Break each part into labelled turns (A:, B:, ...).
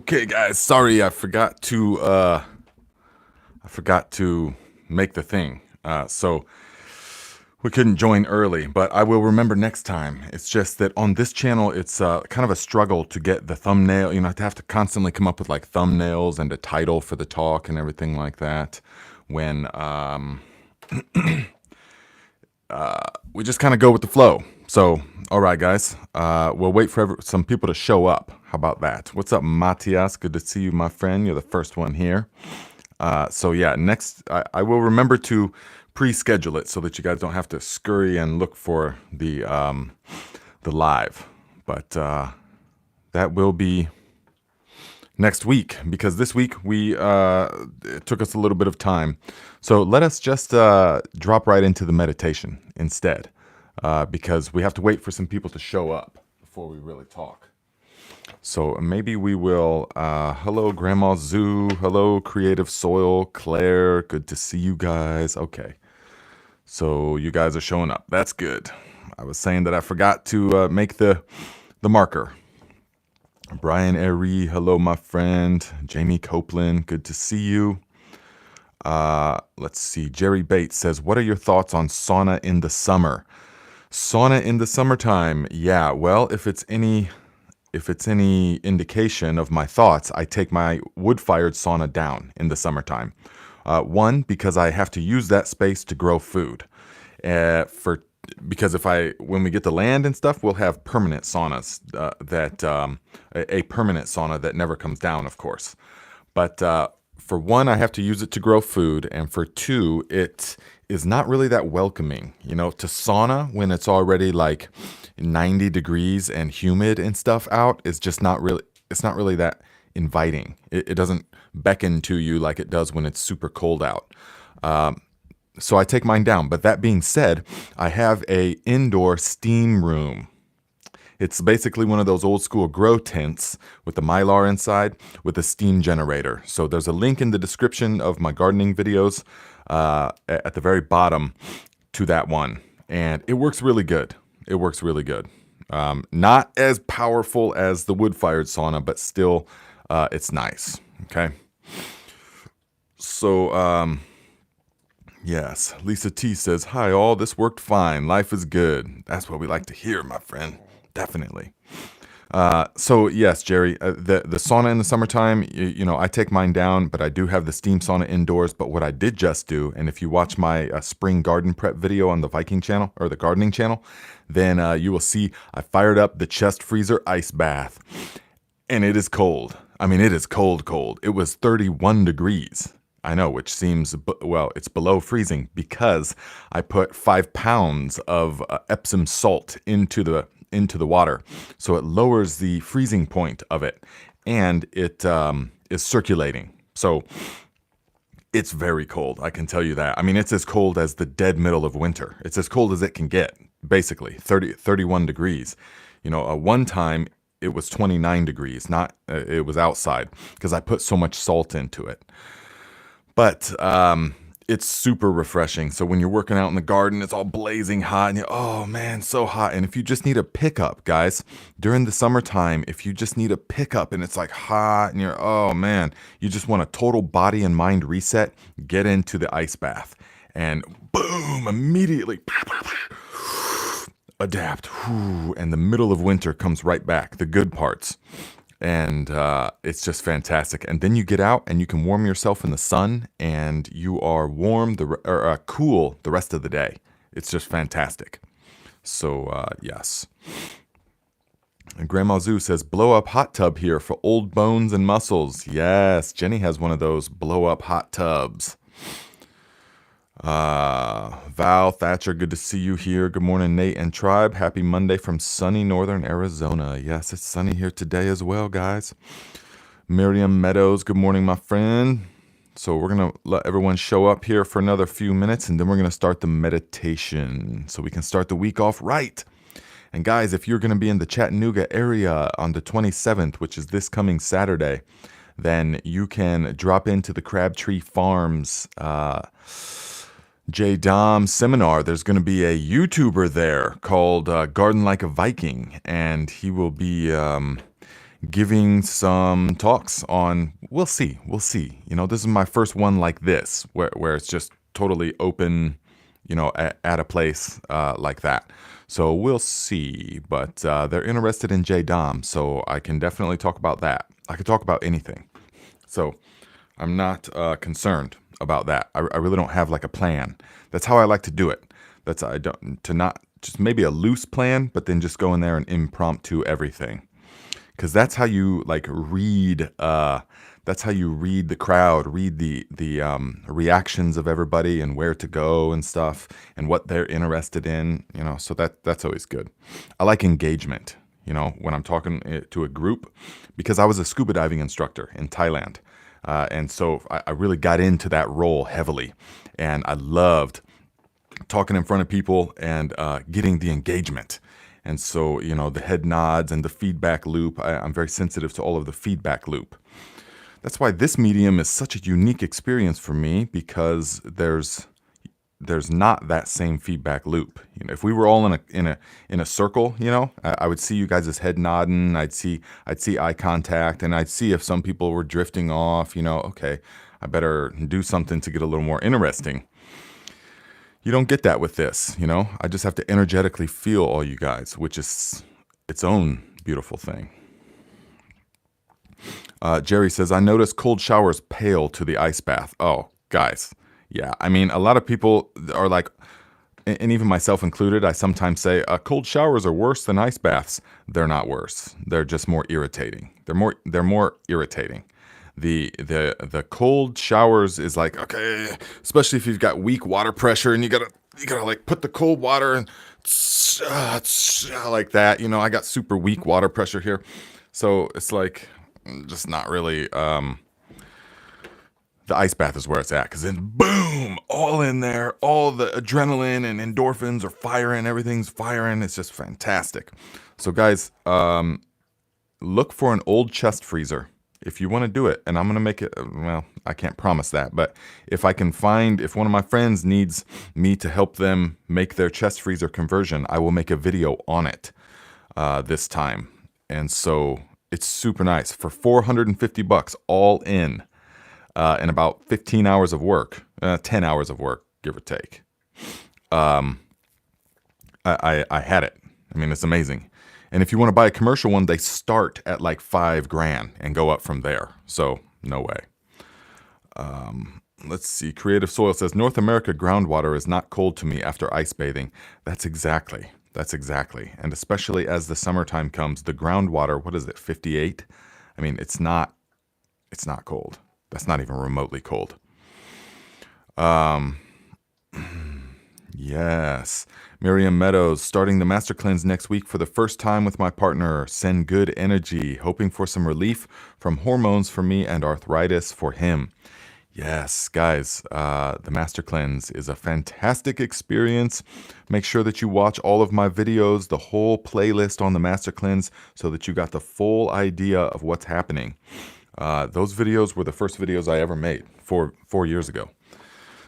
A: Okay, guys, sorry I forgot to make the thing. So we couldn't join early, but I will remember next time. It's just that on this channel, it's kind of a struggle to get the thumbnail. You know, I have to constantly come up with like thumbnails and a title for the talk and everything like that. When we just kind of go with the flow. So, all right, guys, we'll wait for some people to show up. How about that? What's up, Matias? Good to see you, my friend. You're the first one here. So yeah, next I will remember to pre-schedule it so that you guys don't have to scurry and look for the live. But that will be next week, because this week it took us a little bit of time. So let us just drop right into the meditation instead, because we have to wait for some people to show up before we really talk. So maybe we will, hello Grandma Zoo, hello Creative Soil, Claire, good to see you guys. Okay, so you guys are showing up, that's good. I was saying that I forgot to make the marker. Brian Airy, hello my friend. Jamie Copeland, good to see you. Let's see, Jerry Bates says, what are your thoughts on sauna in the summer? Sauna in the summertime, yeah, well, if it's any indication of my thoughts, I take my wood-fired sauna down in the summertime. One, because I have to use that space to grow food. Because when we get to land and stuff, we'll have permanent saunas a permanent sauna that never comes down, of course. But for one, I have to use it to grow food, and for two, it is not really that welcoming, to sauna when it's already like 90 degrees and humid and stuff out. It's just not really that inviting. It doesn't beckon to you like it does when it's super cold out. So I take mine down. But that being said, I have a indoor steam room. It's basically one of those old school grow tents with the mylar inside with a steam generator. So there's a link in the description of my gardening videos at the very bottom to that one. And it works really good. It works really good. Not as powerful as the wood-fired sauna, but still it's nice. Okay. So, yes, Lisa T says, hi all, this worked fine. Life is good. That's what we like to hear, my friend. Definitely. So yes, Jerry, the sauna in the summertime, I take mine down, but I do have the steam sauna indoors. But what I did just do, and if you watch my spring garden prep video on the Viking channel or the gardening channel, then you will see I fired up the chest freezer ice bath, and it is cold. I mean, it is cold, cold. It was 31 degrees. I know, which seems, well, it's below freezing because I put 5 pounds of Epsom salt into the water. So it lowers the freezing point of it, and it is circulating. So it's very cold, I can tell you that. I mean, it's as cold as the dead middle of winter. It's as cold as it can get, basically, 31 degrees. One time it was 29 degrees, it was outside, because I put so much salt into it. But it's super refreshing. So when you're working out in the garden, it's all blazing hot, and oh man, so hot. And if you just need a pickup, guys, during the summertime, if you just need a pickup and it's like hot and oh man, you just want a total body and mind reset, get into the ice bath and boom, immediately adapt. And the middle of winter comes right back, the good parts. And it's just fantastic. And then you get out and you can warm yourself in the sun, and you are cool the rest of the day. It's just fantastic. So yes. And Grandma Zoo says, blow up hot tub here for old bones and muscles. Yes, Jenny has one of those blow up hot tubs. Val Thatcher, good to see you here. Good morning, Nate and Tribe. Happy Monday from sunny northern Arizona. Yes, it's sunny here today as well, guys. Miriam Meadows, good morning, my friend. So we're going to let everyone show up here for another few minutes, and then we're going to start the meditation so we can start the week off right. And guys, if you're going to be in the Chattanooga area on the 27th, which is this coming Saturday, then you can drop into the Crabtree Farms J. Dom seminar. There's going to be a YouTuber there called Garden Like a Viking, and he will be giving some talks on. We'll see. This is my first one like this, where it's just totally open, at a place like that. So we'll see. But they're interested in JDOM, so I can definitely talk about that. I could talk about anything. So I'm not concerned about that. I really don't have like a plan. That's how I like to do it. I don't to not just maybe a loose plan, but then just go in there and impromptu everything. Because that's how you like read. That's how you read the crowd, read the reactions of everybody and where to go and stuff and what they're interested in. So that's always good. I like engagement. When I'm talking to a group, because I was a scuba diving instructor in Thailand. And so I really got into that role heavily. And I loved talking in front of people and getting the engagement. And so, the head nods and the feedback loop, I'm very sensitive to all of the feedback loop. That's why this medium is such a unique experience for me, because there's not that same feedback loop. If we were all in a circle, I would see you guys' head nodding, I'd see eye contact, and I'd see if some people were drifting off, okay, I better do something to get a little more interesting. You don't get that with this, I just have to energetically feel all you guys, which is its own beautiful thing. Jerry says, I notice cold showers pale to the ice bath. Oh, guys. Yeah, I mean, a lot of people are like, and even myself included, I sometimes say, cold showers are worse than ice baths. They're not worse. They're just more irritating. They're more irritating. The cold showers is like, okay, especially if you've got weak water pressure and you gotta like put the cold water and like that. I got super weak water pressure here. So it's like, just not really. The ice bath is where it's at, because then boom, all in there, all the adrenaline and endorphins are firing, everything's firing. It's just fantastic. So guys, look for an old chest freezer if you want to do it, and I'm gonna make it. Well, I can't promise that, but if one of my friends needs me to help them make their chest freezer conversion, I will make a video on it this time. And so it's super nice for $450 all in. And about 15 hours of work, 10 hours of work, give or take. I had it. I mean, it's amazing. And if you want to buy a commercial one, they start at like $5,000 and go up from there. So no way. Let's see. Creative Soil says, North America groundwater is not cold to me after ice bathing. That's exactly. And especially as the summertime comes, the groundwater, what is it, 58? I mean, it's not cold. That's not even remotely cold. Yes. Miriam Meadows, starting the Master Cleanse next week for the first time with my partner. Send good energy, hoping for some relief from hormones for me and arthritis for him. Yes, guys, the Master Cleanse is a fantastic experience. Make sure that you watch all of my videos, the whole playlist on the Master Cleanse, so that you got the full idea of what's happening. Those videos were the first videos I ever made 4 years ago.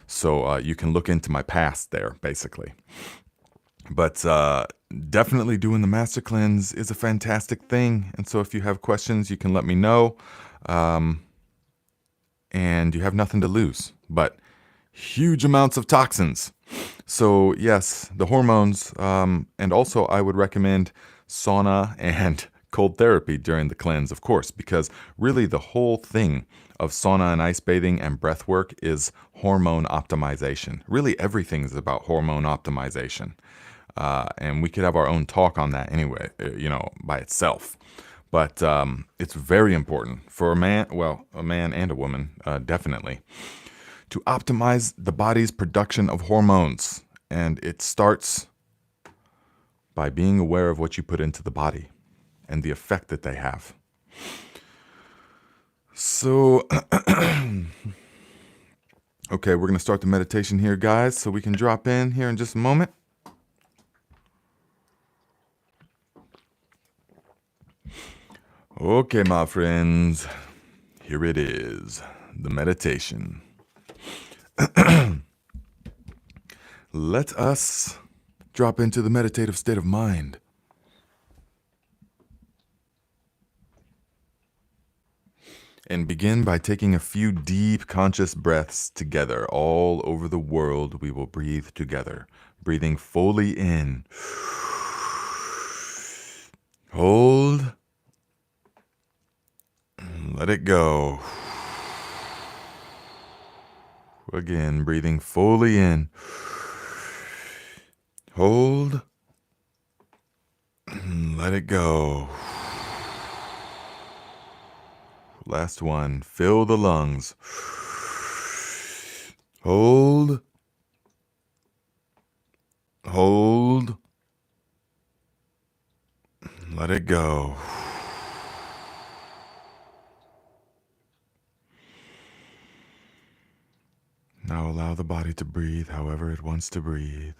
A: So you can look into my past there, basically. But definitely doing the Master Cleanse is a fantastic thing. And so if you have questions, you can let me know. And you have nothing to lose, but huge amounts of toxins. So yes, the hormones. And also I would recommend sauna and cold therapy during the cleanse, of course, because really the whole thing of sauna and ice bathing and breath work is hormone optimization. Really everything is about hormone optimization. And we could have our own talk on that anyway, by itself. But it's very important for a man and a woman, definitely, to optimize the body's production of hormones. And it starts by being aware of what you put into the body and the effect that they have. So, okay, we're going to start the meditation here, guys, so we can drop in here in just a moment. Okay, my friends, here it is, the meditation. Let us drop into the meditative state of mind. And begin by taking a few deep conscious breaths together. All over the world, we will breathe together. Breathing fully in. Hold. Let it go. Again, breathing fully in. Hold. Let it go. Last one. Fill the lungs. Hold. Hold. Let it go. Now allow the body to breathe however it wants to breathe.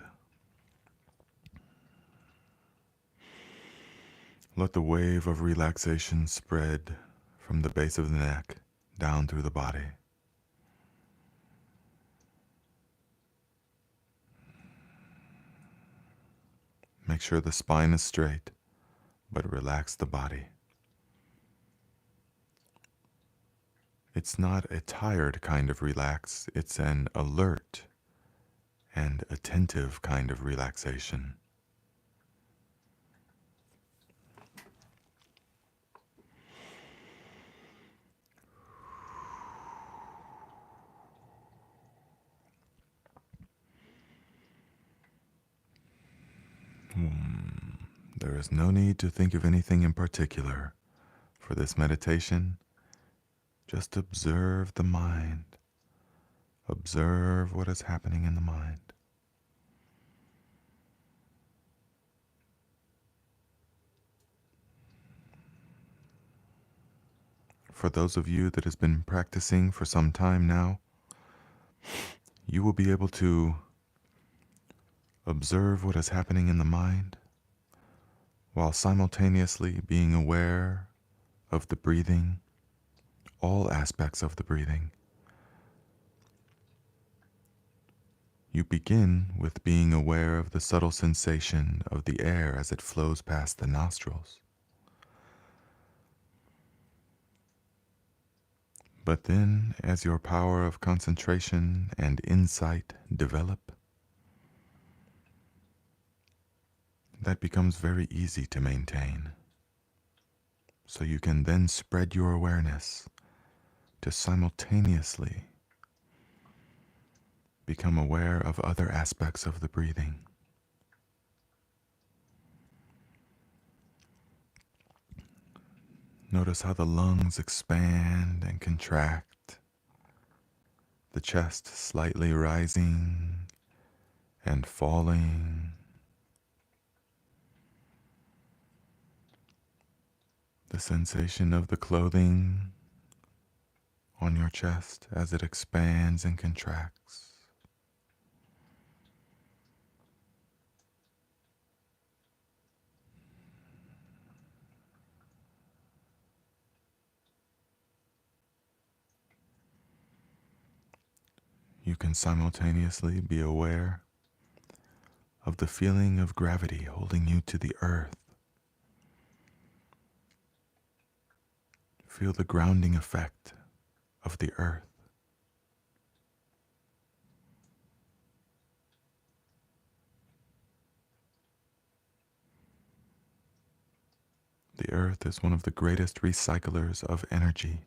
A: Let the wave of relaxation spread from the base of the neck down through the body. Make sure the spine is straight, but relax the body. It's not a tired kind of relax, it's an alert and attentive kind of relaxation. There is no need to think of anything in particular for this meditation. Just observe the mind. Observe what is happening in the mind. For those of you that has been practicing for some time now, you will be able to observe what is happening in the mind while simultaneously being aware of the breathing, all aspects of the breathing. You begin with being aware of the subtle sensation of the air as it flows past the nostrils. But then, as your power of concentration and insight develop, that becomes very easy to maintain. So you can then spread your awareness to simultaneously become aware of other aspects of the breathing. Notice how the lungs expand and contract, the chest slightly rising and falling, the sensation of the clothing on your chest as it expands and contracts. You can simultaneously be aware of the feeling of gravity holding you to the earth. Feel the grounding effect of the earth. The earth is one of the greatest recyclers of energy.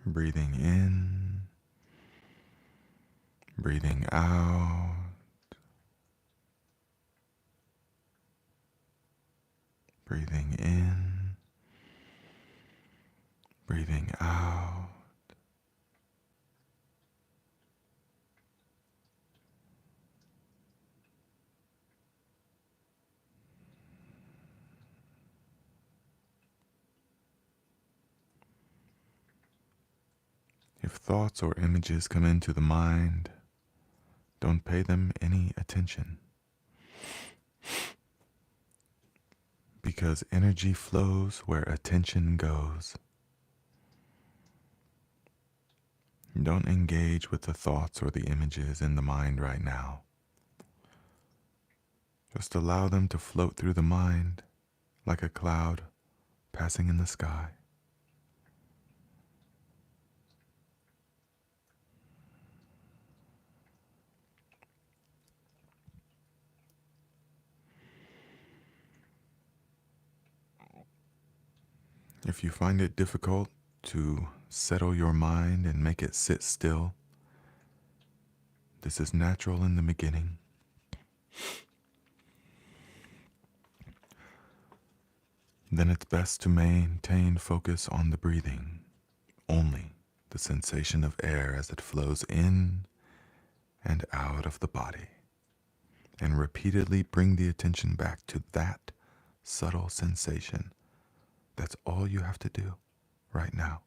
A: Breathing in, breathing out, breathing in, breathing out. If thoughts or images come into the mind, don't pay them any attention. Because energy flows where attention goes. Don't engage with the thoughts or the images in the mind right now. Just allow them to float through the mind like a cloud passing in the sky. If you find it difficult to settle your mind and make it sit still, this is natural in the beginning. Then it's best to maintain focus on the breathing, only the sensation of air as it flows in and out of the body, and repeatedly bring the attention back to that subtle sensation. That's all you have to do right now.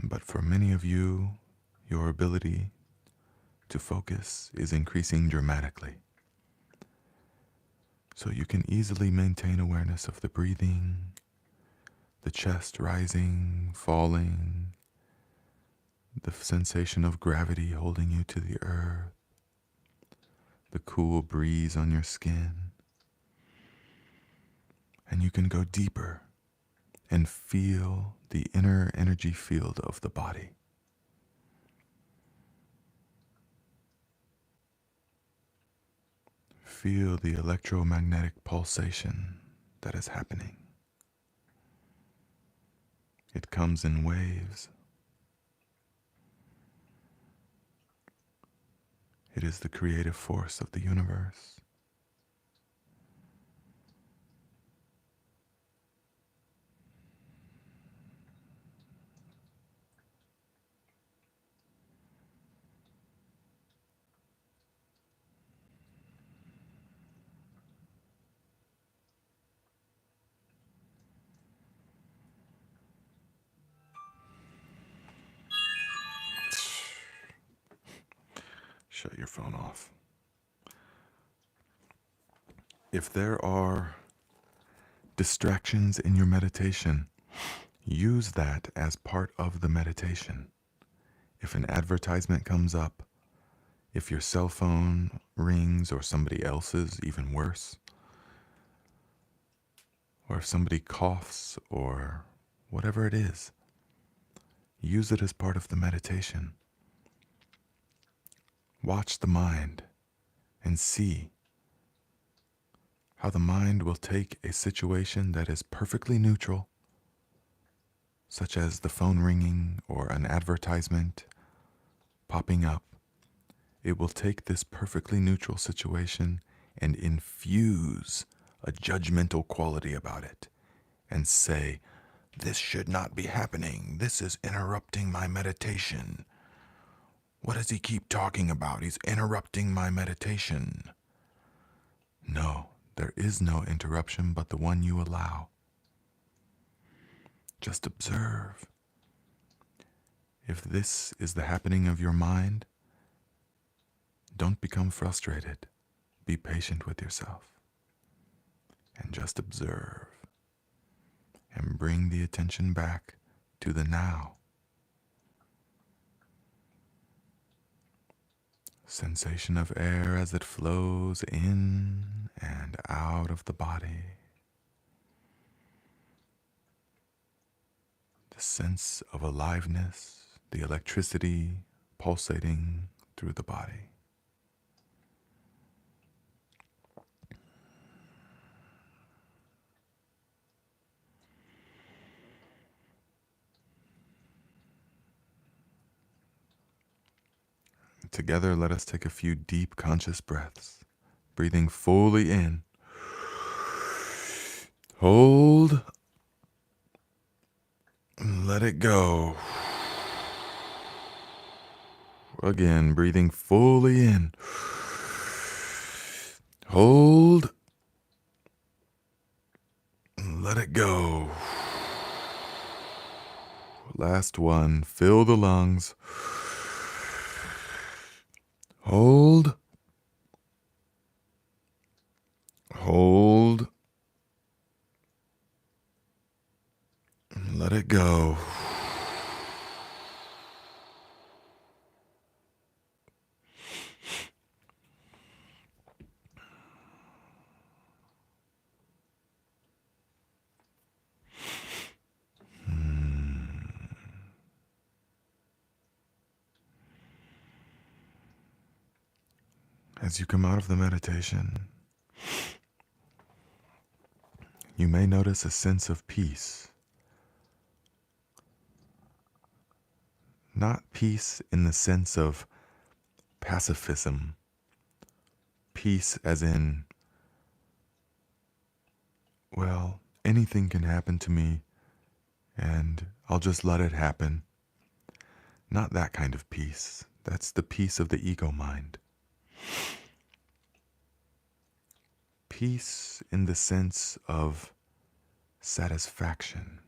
A: But for many of you, your ability to focus is increasing dramatically. So you can easily maintain awareness of the breathing, the chest rising, falling, the sensation of gravity holding you to the earth, the cool breeze on your skin. And you can go deeper and feel the inner energy field of the body. Feel the electromagnetic pulsation that is happening. It comes in waves. It is the creative force of the universe. Shut your phone off. If there are distractions in your meditation, use that as part of the meditation. If an advertisement comes up, if your cell phone rings or somebody else's, even worse, or if somebody coughs or whatever it is, use it as part of the meditation. Watch the mind and see how the mind will take a situation that is perfectly neutral, such as the phone ringing or an advertisement popping up. It will take this perfectly neutral situation and infuse a judgmental quality about it and say, "This should not be happening. This is interrupting my meditation. What does he keep talking about? He's interrupting my meditation." No, there is no interruption but the one you allow. Just observe. If this is the happening of your mind, don't become frustrated. Be patient with yourself and just observe and bring the attention back to the now. Sensation of air as it flows in and out of the body. The sense of aliveness, the electricity pulsating through the body. Together, let us take a few deep conscious breaths, breathing fully in. Hold. Let it go. Again, breathing fully in. Hold. Let it go. Last one. Fill the lungs. Hold. Hold. Let it go. As you come out of the meditation, you may notice a sense of peace. Not peace in the sense of pacifism. Peace as in, well, anything can happen to me and I'll just let it happen. Not that kind of peace. That's the peace of the ego mind. Peace in the sense of satisfaction,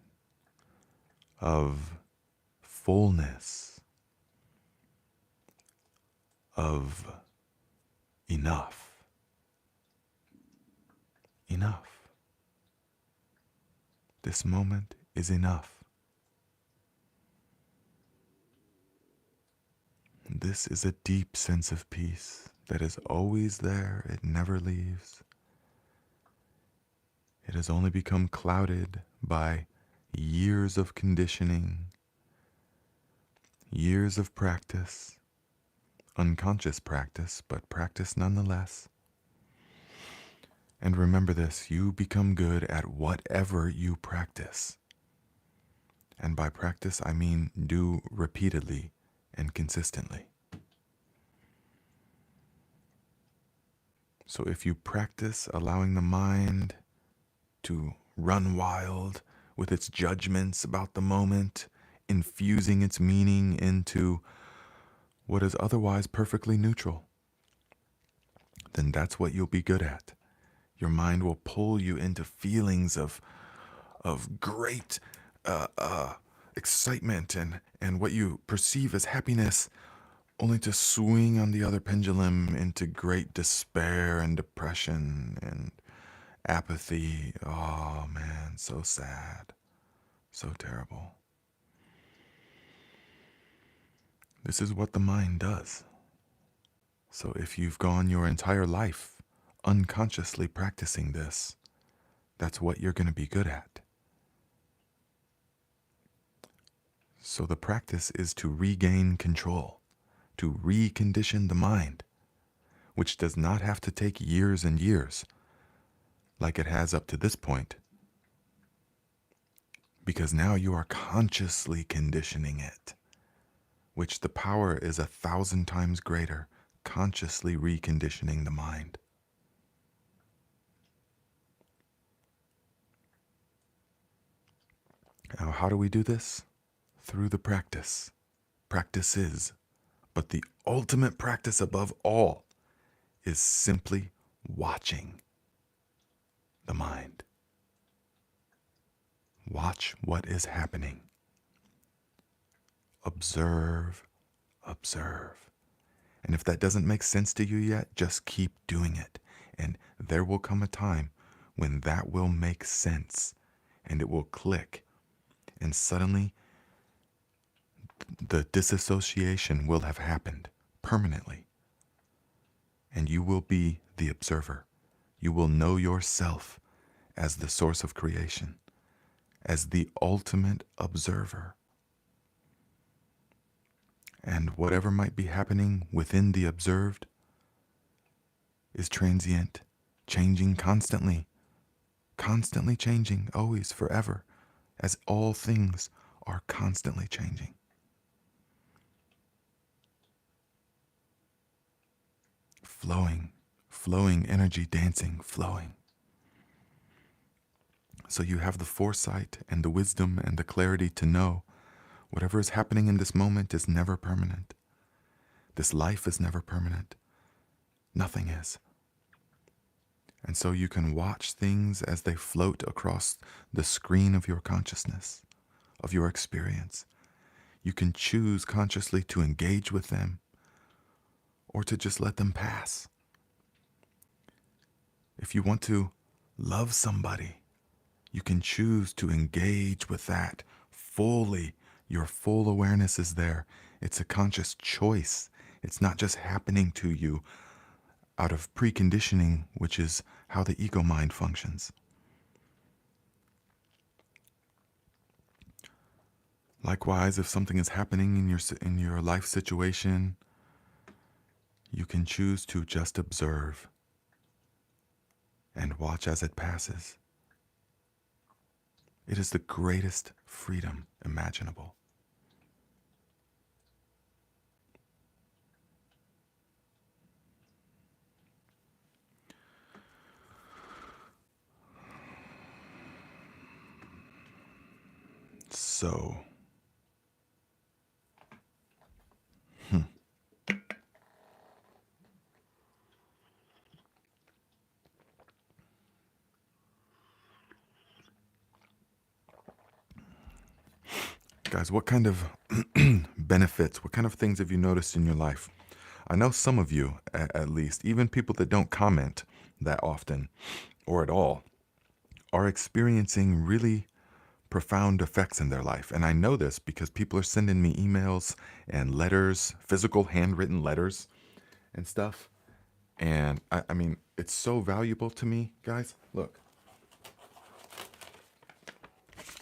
A: of fullness, of enough. Enough. This moment is enough. This is a deep sense of peace that is always there. It never leaves. It has only become clouded by years of conditioning, years of practice, unconscious practice, but practice nonetheless. And remember this, you become good at whatever you practice. And by practice, I mean do repeatedly and consistently. So if you practice allowing the mind to run wild with its judgments about the moment, infusing its meaning into what is otherwise perfectly neutral, then that's what you'll be good at. Your mind will pull you into feelings of great excitement and what you perceive as happiness, only to swing on the other pendulum into great despair and depression and apathy. Oh man, so sad, so terrible. This is what the mind does. So if you've gone your entire life unconsciously practicing this, that's what you're going to be good at. So the practice is to regain control, to recondition the mind, which does not have to take years and years, like it has up to this point, because now you are consciously conditioning it, which the power is 1,000 times greater, consciously reconditioning the mind. Now, how do we do this? Through the practice. Practices. But the ultimate practice above all is simply watching the mind. Watch what is happening. Observe, observe. And if that doesn't make sense to you yet, just keep doing it. And there will come a time when that will make sense and it will click. And suddenly, the disassociation will have happened permanently. And you will be the observer. You will know yourself as the source of creation, as the ultimate observer. And whatever might be happening within the observed is transient, changing constantly changing, always, forever, as all things are constantly changing. Flowing energy, dancing, flowing. So you have the foresight and the wisdom and the clarity to know whatever is happening in this moment is never permanent. This life is never permanent. Nothing is. And so you can watch things as they float across the screen of your consciousness, of your experience. You can choose consciously to engage with them or to just let them pass. If you want to love somebody, you can choose to engage with that fully. Your full awareness is there. It's a conscious choice. It's not just happening to you out of preconditioning, which is how the ego mind functions. Likewise, if something is happening in your life situation, you can choose to just observe and watch as it passes. It is the greatest freedom imaginable. So, guys, what kind of benefits, what kind of things have you noticed in your life? I know some of you, at least, even people that don't comment that often or at all, are experiencing really profound effects in their life. And I know this because people are sending me emails and letters, physical handwritten letters and stuff. And I mean, it's so valuable to me, guys. Look,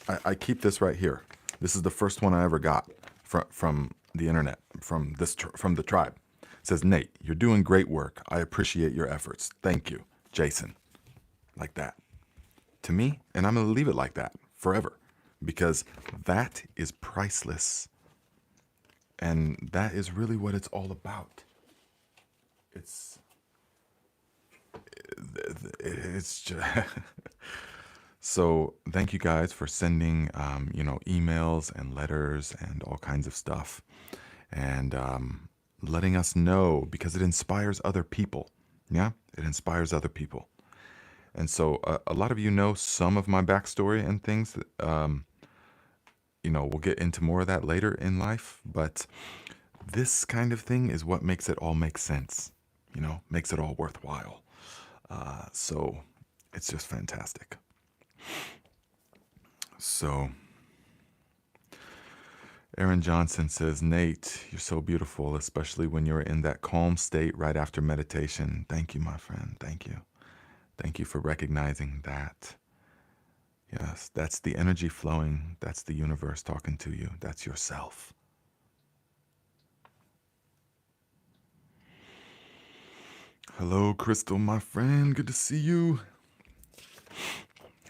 A: I keep this right here. This is the first one I ever got from the internet, from the tribe. It says, Nate, you're doing great work. I appreciate your efforts. Thank you, Jason. Like that. To me, and I'm going to leave it like that forever because that is priceless. And that is really what it's all about. It's just so thank you guys for sending emails and letters and all kinds of stuff and letting us know because it inspires other people. Yeah, it inspires other people. And so a lot of you know some of my backstory and things that, we'll get into more of that later in life, but this kind of thing is what makes it all make sense, makes it all worthwhile. So it's just fantastic. So Aaron Johnson says, Nate, you're so beautiful, especially when you're in that calm state right after meditation. Thank you, my friend. Thank you. Thank you for recognizing that. Yes, that's the energy flowing. That's the universe talking to you. That's yourself. Hello, Crystal, my friend. Good to see you.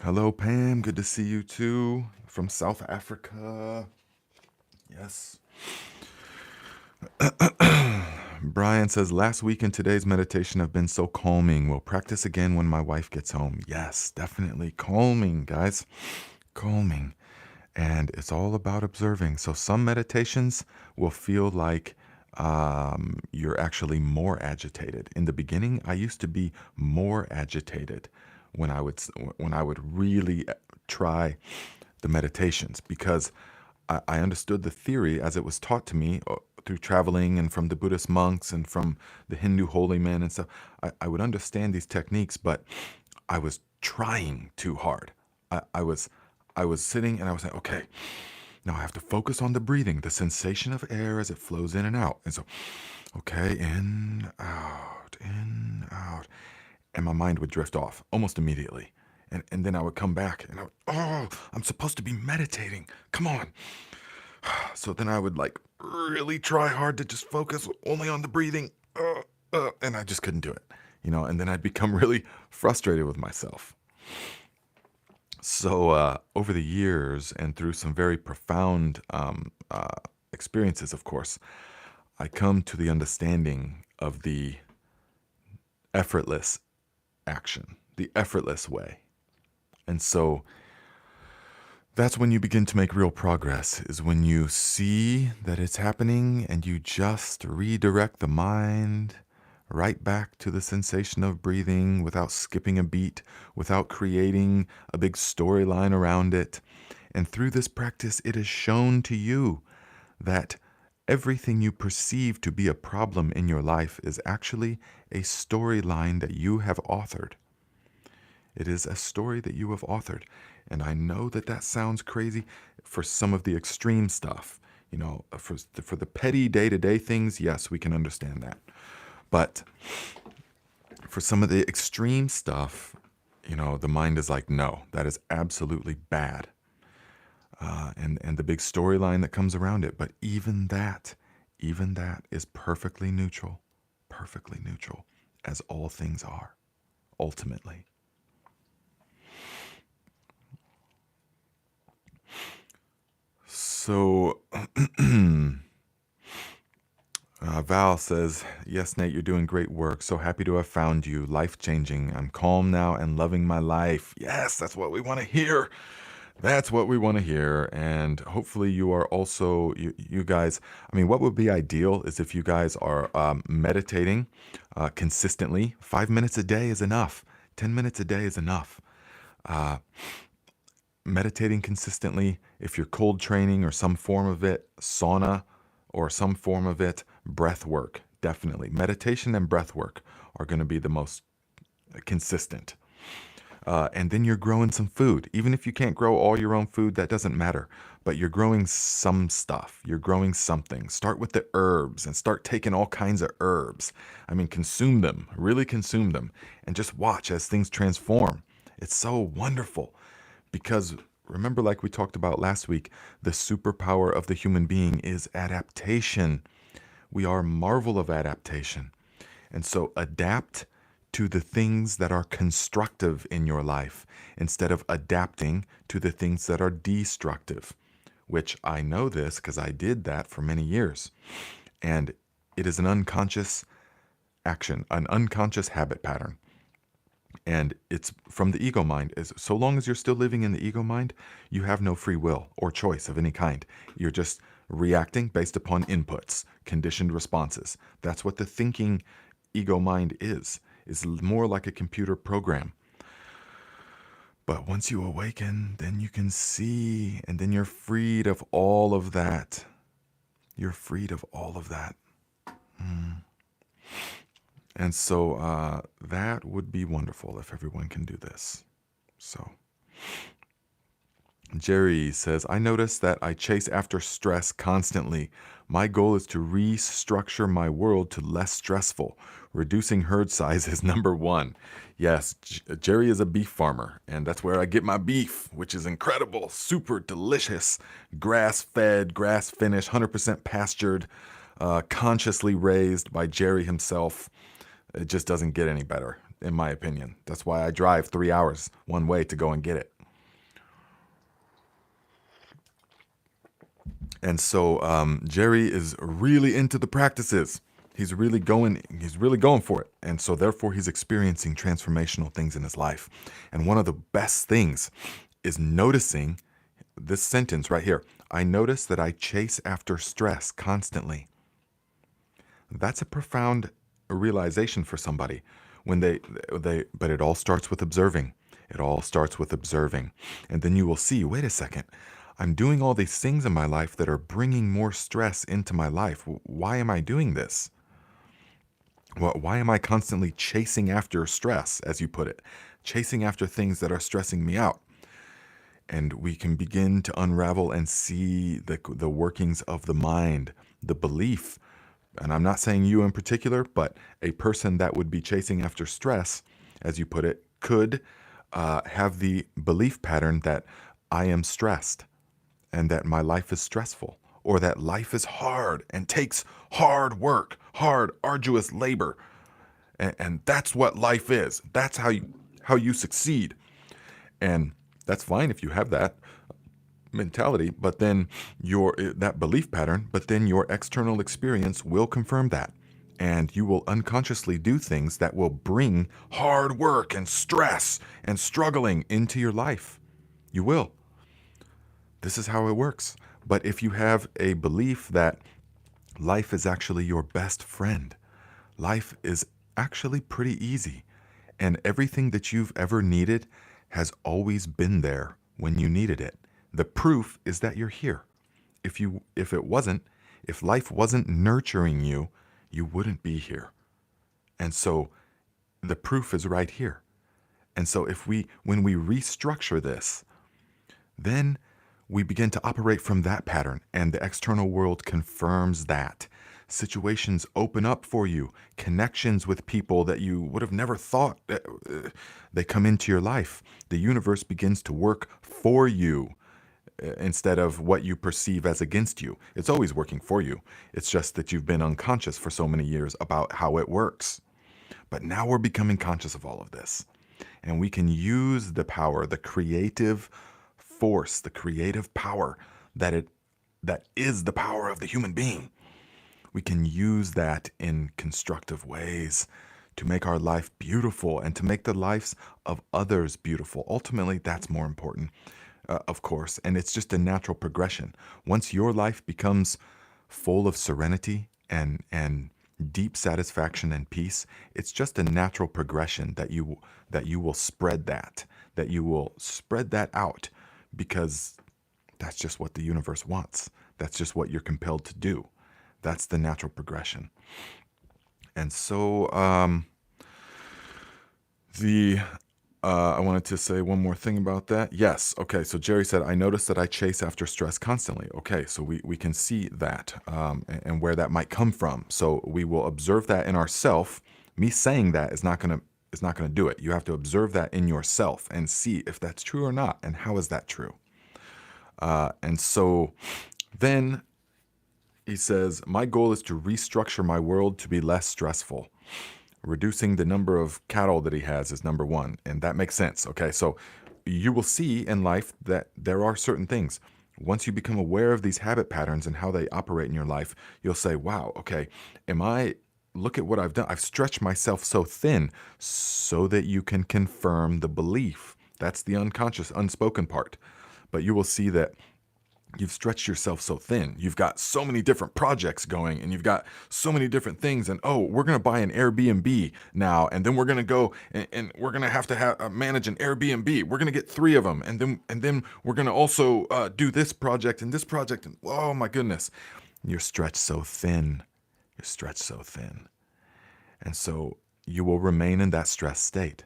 A: Hello, Pam. Good to see you too. From South Africa. Yes. Brian says, last week and today's meditation have been so calming. We'll practice again when my wife gets home. Yes, definitely. Calming, guys. Calming. And it's all about observing. So some meditations will feel like you're actually more agitated. In the beginning, I used to be more agitated when I would really try the meditations because I understood the theory as it was taught to me through traveling and from the Buddhist monks and from the Hindu holy men and stuff. I would understand these techniques, but I was trying too hard. I was sitting and I was like, okay, now I have to focus on the breathing, the sensation of air as it flows in and out. And so, okay, in, out, in, out. And my mind would drift off almost immediately. And then I would come back and I'm supposed to be meditating. Come on. So then I would like really try hard to just focus only on the breathing. And I just couldn't do it, and then I'd become really frustrated with myself. So over the years and through some very profound experiences, of course, I come to the understanding of the effortless action, the effortless way. And so that's when you begin to make real progress, is when you see that it's happening and you just redirect the mind right back to the sensation of breathing without skipping a beat, without creating a big storyline around it. And through this practice, it is shown to you that everything you perceive to be a problem in your life is actually a storyline that you have authored. It is a story that you have authored. And I know that that sounds crazy for some of the extreme stuff. For the petty day-to-day things, yes, we can understand that. But for some of the extreme stuff, the mind is like, no, that is absolutely bad. And the big storyline that comes around it. But even that is perfectly neutral, as all things are, ultimately. So, Val says, yes, Nate, you're doing great work. So happy to have found you. Life changing. I'm calm now and loving my life. Yes, that's what we want to hear. That's what we want to hear. And hopefully you are also, you guys, I mean, what would be ideal is if you guys are meditating consistently. 5 minutes a day is enough. 10 minutes a day is enough. Meditating consistently, if you're cold training or some form of it, sauna or some form of it, breath work, definitely. Meditation and breath work are going to be the most consistent. And then you're growing some food. Even if you can't grow all your own food, that doesn't matter. But you're growing some stuff. You're growing something. Start with the herbs and start taking all kinds of herbs. I mean, consume them, really consume them, and just watch as things transform. It's so wonderful. Because remember, like we talked about last week, the superpower of the human being is adaptation. We are a marvel of adaptation. And so adapt to the things that are constructive in your life instead of adapting to the things that are destructive, which I know this because I did that for many years. And it is an unconscious action, an unconscious habit pattern. And it's from the ego mind. So long as you're still living in the ego mind, you have no free will or choice of any kind. You're just reacting based upon inputs, conditioned responses. That's what the thinking ego mind is more like a computer program. But once you awaken, then you can see, and then you're freed of all of that. You're freed of all of that. And so that would be wonderful if everyone can do this. So Jerry says, I notice that I chase after stress constantly. My goal is to restructure my world to less stressful. Reducing herd size is number one. Yes, Jerry is a beef farmer, and that's where I get my beef, which is incredible, super delicious, grass-fed, grass-finished, 100% pastured, consciously raised by Jerry himself. It just doesn't get any better, in my opinion. That's why I drive 3 hours one way to go and get it. And so Jerry is really into the practices. He's really going for it. And so therefore he's experiencing transformational things in his life. And one of the best things is noticing this sentence right here. I notice that I chase after stress constantly. That's a profound realization for somebody when but it all starts with observing. It all starts with observing. And then you will see, wait a second, I'm doing all these things in my life that are bringing more stress into my life. Why am I doing this? Why am I constantly chasing after stress, as you put it? Chasing after things that are stressing me out. And we can begin to unravel and see the workings of the mind, the belief. And I'm not saying you in particular, but a person that would be chasing after stress, as you put it, could have the belief pattern that I am stressed and that my life is stressful, or that life is hard and takes hard work, hard, arduous labor. And that's what life is. That's how you succeed. And that's fine if you have that mentality, but then that belief pattern, but then your external experience will confirm that. And you will unconsciously do things that will bring hard work and stress and struggling into your life. You will. This is how it works. But if you have a belief that life is actually your best friend, life is actually pretty easy, and everything that you've ever needed has always been there when you needed it. The proof is that you're here. If life wasn't nurturing you, you wouldn't be here. And so the proof is right here. And so when we restructure this, then we begin to operate from that pattern, and the external world confirms that. Situations open up for you, connections with people that you would have never thought they come into your life. The universe begins to work for you instead of what you perceive as against you. It's always working for you. It's just that you've been unconscious for so many years about how it works. But now we're becoming conscious of all of this. And we can use the power, the creative force, the creative power that is the power of the human being. We can use that in constructive ways to make our life beautiful and to make the lives of others beautiful. Ultimately, that's more important, of course, and it's just a natural progression. Once your life becomes full of serenity and deep satisfaction and peace, it's just a natural progression that you will spread that you will spread that out, because that's just what the universe wants. That's just what you're compelled to do. That's the natural progression. And so I wanted to say one more thing about that. Yes. Okay. So Jerry said, I noticed that I chase after stress constantly. Okay. So we can see that and where that might come from. So we will observe that in ourself. Me saying that is not going to do it. You have to observe that in yourself and see if that's true or not. And how is that true? And so then he says, my goal is to restructure my world to be less stressful. Reducing the number of cattle that he has is number one. And that makes sense. Okay. So you will see in life that there are certain things. Once you become aware of these habit patterns and how they operate in your life, you'll say, wow, okay, look at what I've done. I've stretched myself so thin so that you can confirm the belief. That's the unconscious, unspoken part. But you will see that you've stretched yourself so thin. You've got so many different projects going, and you've got so many different things. And oh, we're going to buy an Airbnb now, and then we're going to go and we're going to have manage an Airbnb. We're going to get 3 of them, and then we're going to also do this project and this project. And oh my goodness, you're stretched so thin. You're stretched so thin, and so you will remain in that stress state.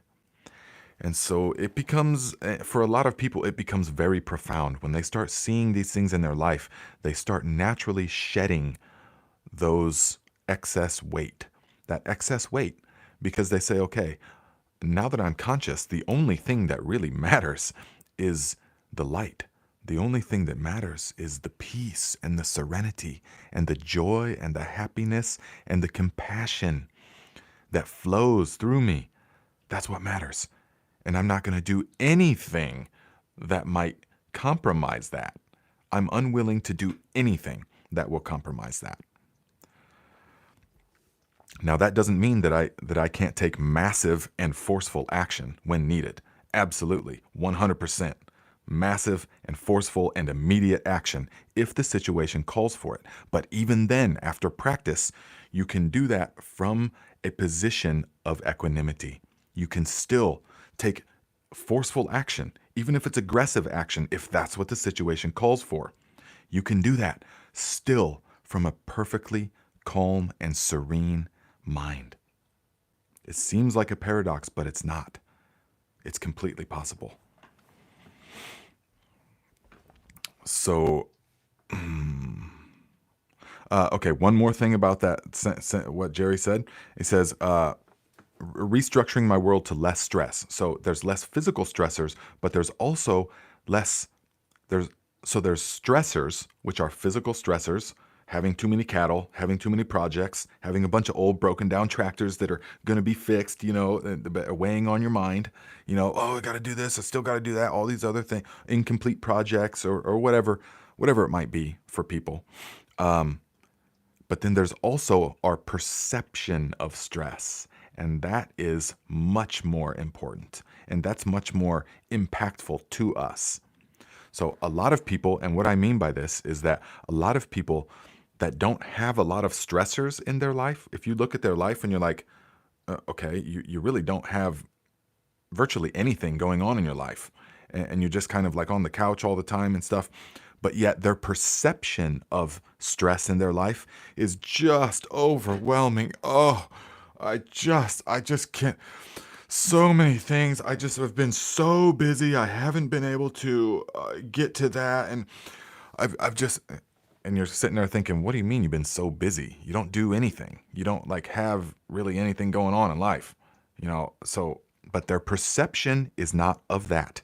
A: And so it becomes, for a lot of people, it becomes very profound. When they start seeing these things in their life, they start naturally shedding those that excess weight, because they say, okay, now that I'm conscious, the only thing that really matters is the light. The only thing that matters is the peace and the serenity and the joy and the happiness and the compassion that flows through me. That's what matters. And I'm not going to do anything that might compromise that. I'm unwilling to do anything that will compromise that. Now, that doesn't mean that I can't take massive and forceful action when needed. Absolutely, 100%. Massive and forceful and immediate action if the situation calls for it. But even then, after practice, you can do that from a position of equanimity. You can still take forceful action, even if it's aggressive action, if that's what the situation calls for. You can do that still from a perfectly calm and serene mind. It seems like a paradox, but it's not. It's completely possible. So, okay, one more thing about that, what Jerry said. He says, restructuring my world to less stress. So there's less physical stressors, but there's also there's stressors, which are physical stressors, having too many cattle, having too many projects, having a bunch of old broken down tractors that are going to be fixed, weighing on your mind, oh, I got to do this, I still got to do that, all these other things, incomplete projects or whatever it might be for people. But then there's also our perception of stress. And that is much more important. And that's much more impactful to us. So a lot of people, and what I mean by this is that a lot of people that don't have a lot of stressors in their life, if you look at their life and you're like, okay, you really don't have virtually anything going on in your life. And you're just kind of like on the couch all the time and stuff. But yet their perception of stress in their life is just overwhelming. Oh, I just can't. So many things. I just have been so busy. I haven't been able to get to that. And I've just, and you're sitting there thinking, what do you mean you've been so busy? You don't do anything. You don't like have really anything going on in life, So, but their perception is not of that.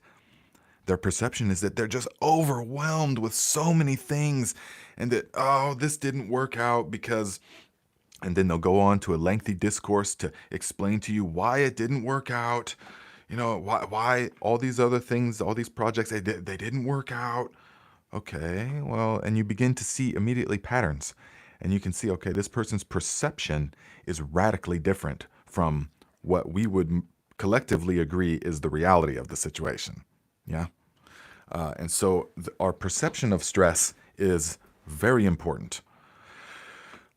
A: Their perception is that they're just overwhelmed with so many things and that, oh, this didn't work out because, and then they'll go on to a lengthy discourse to explain to you why it didn't work out, why all these other things, all these projects, they didn't work out. Okay, well, and you begin to see immediately patterns. And you can see, okay, this person's perception is radically different from what we would collectively agree is the reality of the situation. Yeah. And so our perception of stress is very important,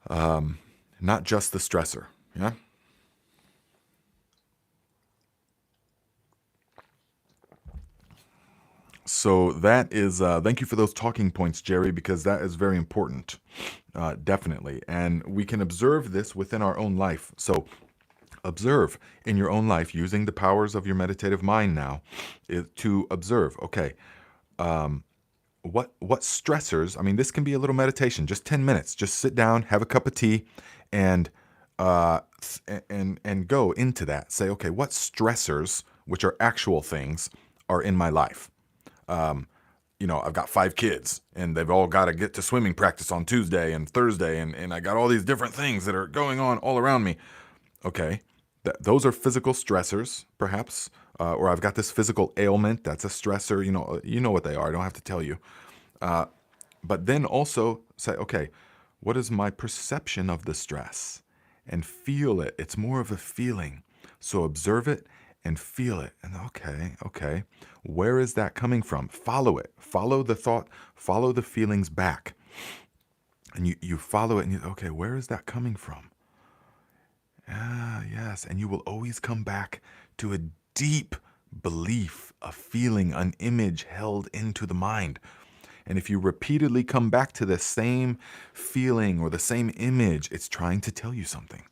A: not just the stressor. Yeah. So that is, thank you for those talking points, Jerry, because that is very important, definitely. And we can observe this within our own life. So observe in your own life using the powers of your meditative mind now to observe, okay, what stressors, I mean, this can be a little meditation, just 10 minutes. Just sit down, have a cup of tea, and and go into that. Say, okay, what stressors, which are actual things, are in my life? I've got 5 kids and they've all got to get to swimming practice on Tuesday and Thursday, and I got all these different things that are going on all around me. Okay, those are physical stressors, perhaps, or I've got this physical ailment that's a stressor. You know what they are. I don't have to tell you. But then also say, okay, what is my perception of the stress? And feel it. It's more of a feeling. So observe it and feel it. And okay, where is that coming from? Follow it. Follow the thought, follow the feelings back. And you follow it and okay, where is that coming from? Ah, yes. And you will always come back to a deep belief, a feeling, an image held into the mind. And if you repeatedly come back to the same feeling or the same image, it's trying to tell you something.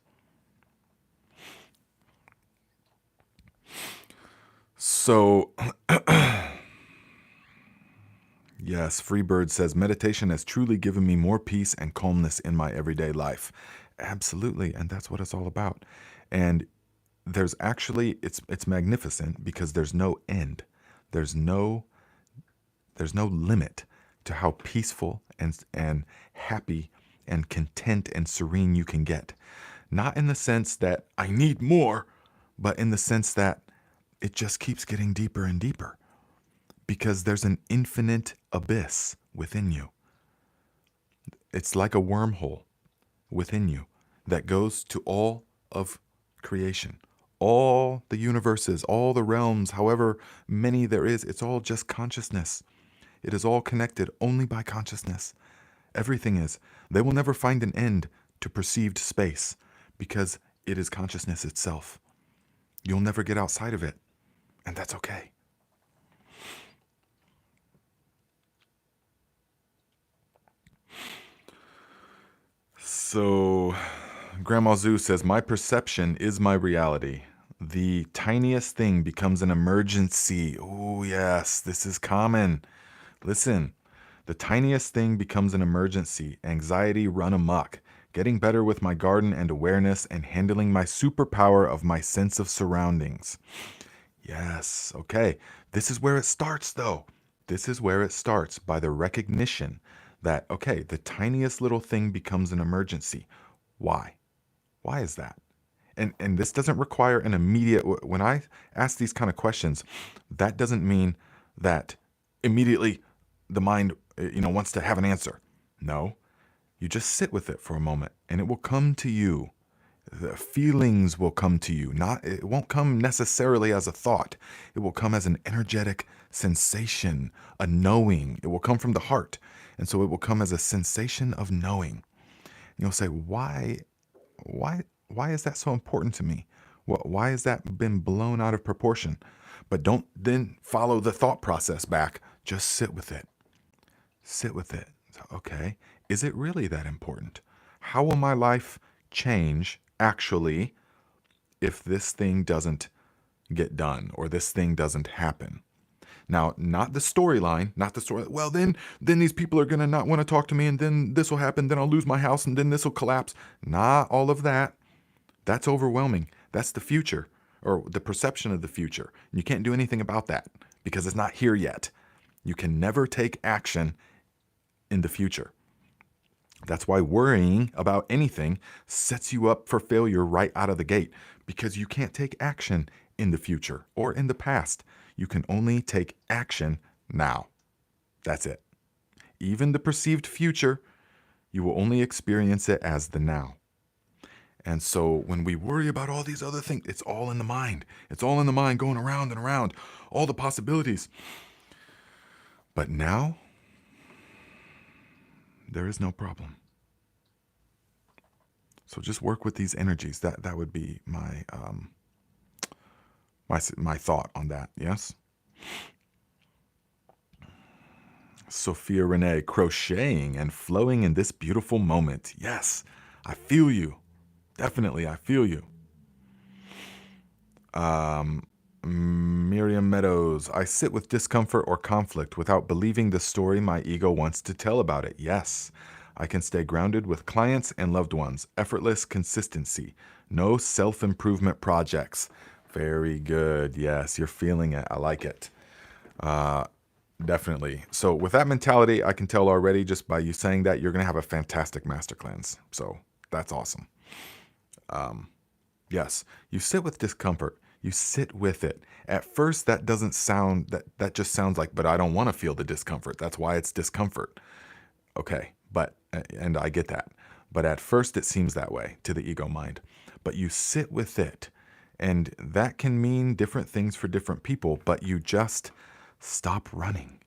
A: So, yes, Freebird says meditation has truly given me more peace and calmness in my everyday life. Absolutely, and that's what it's all about. And there's actually it's magnificent because there's no end. There's no there's no limit to how peaceful and happy and content and serene you can get. Not in the sense that I need more, but in the sense that it just keeps getting deeper and deeper because there's an infinite abyss within you. It's like a wormhole within you that goes to all of creation. All the universes, all the realms, however many there is, it's all just consciousness. It is all connected only by consciousness. Everything is. They will never find an end to perceived space because it is consciousness itself. You'll never get outside of it, and that's okay. So, Grandma Zoo says, my perception is my reality. The tiniest thing becomes an emergency. Oh, yes, this is common. Listen, the tiniest thing becomes an emergency. Anxiety run amok. Getting better with my garden and awareness and handling my superpower of my sense of surroundings. Yes, okay. This is where it starts, though. This is where it starts by the recognition that, okay, the tiniest little thing becomes an emergency. Why? Why is that? And this doesn't require an immediate, when I ask these kind of questions, that doesn't mean that immediately the mind, wants to have an answer. No, you just sit with it for a moment and it will come to you. The feelings will come to you. It won't come necessarily as a thought. It will come as an energetic sensation, a knowing. It will come from the heart. And so it will come as a sensation of knowing. You'll say, why why is that so important to me? Why has that been blown out of proportion? But don't then follow the thought process back. Just sit with it. Sit with it. So, okay, is it really that important? How will my life change actually if this thing doesn't get done or this thing doesn't happen. Now, not the storyline, not the story. Well, then these people are going to not want to talk to me, and then this will happen, then I'll lose my house, and then this will collapse. Not all of that. That's overwhelming. That's the future, or the perception of the future. And you can't do anything about that because it's not here yet. You can never take action in the future. That's why worrying about anything sets you up for failure right out of the gate, because you can't take action in the future or in the past. You can only take action now. That's it. Even the perceived future, you will only experience it as the now. And so when we worry about all these other things, it's all in the mind. It's all in the mind going around and around, all the possibilities. But now, there is no problem. So just work with these energies. That would be my my thought on that. Yes. Sophia Renee, crocheting and flowing in this beautiful moment. Yes, I feel you. Definitely, I feel you. Miriam Meadows, I sit with discomfort or conflict without believing the story my ego wants to tell about it. Yes, I can stay grounded with clients and loved ones. Effortless consistency. No self-improvement projects. Very good. Yes, you're feeling it. I like it. Definitely. So with that mentality, I can tell already just by you saying that you're going to have a fantastic master cleanse. So that's awesome. Yes, you sit with discomfort. You sit with it. At first, that doesn't sound, that just sounds like, but I don't want to feel the discomfort. That's why it's discomfort. Okay, and I get that. But at first, it seems that way to the ego mind. But you sit with it. And that can mean different things for different people, but you just stop running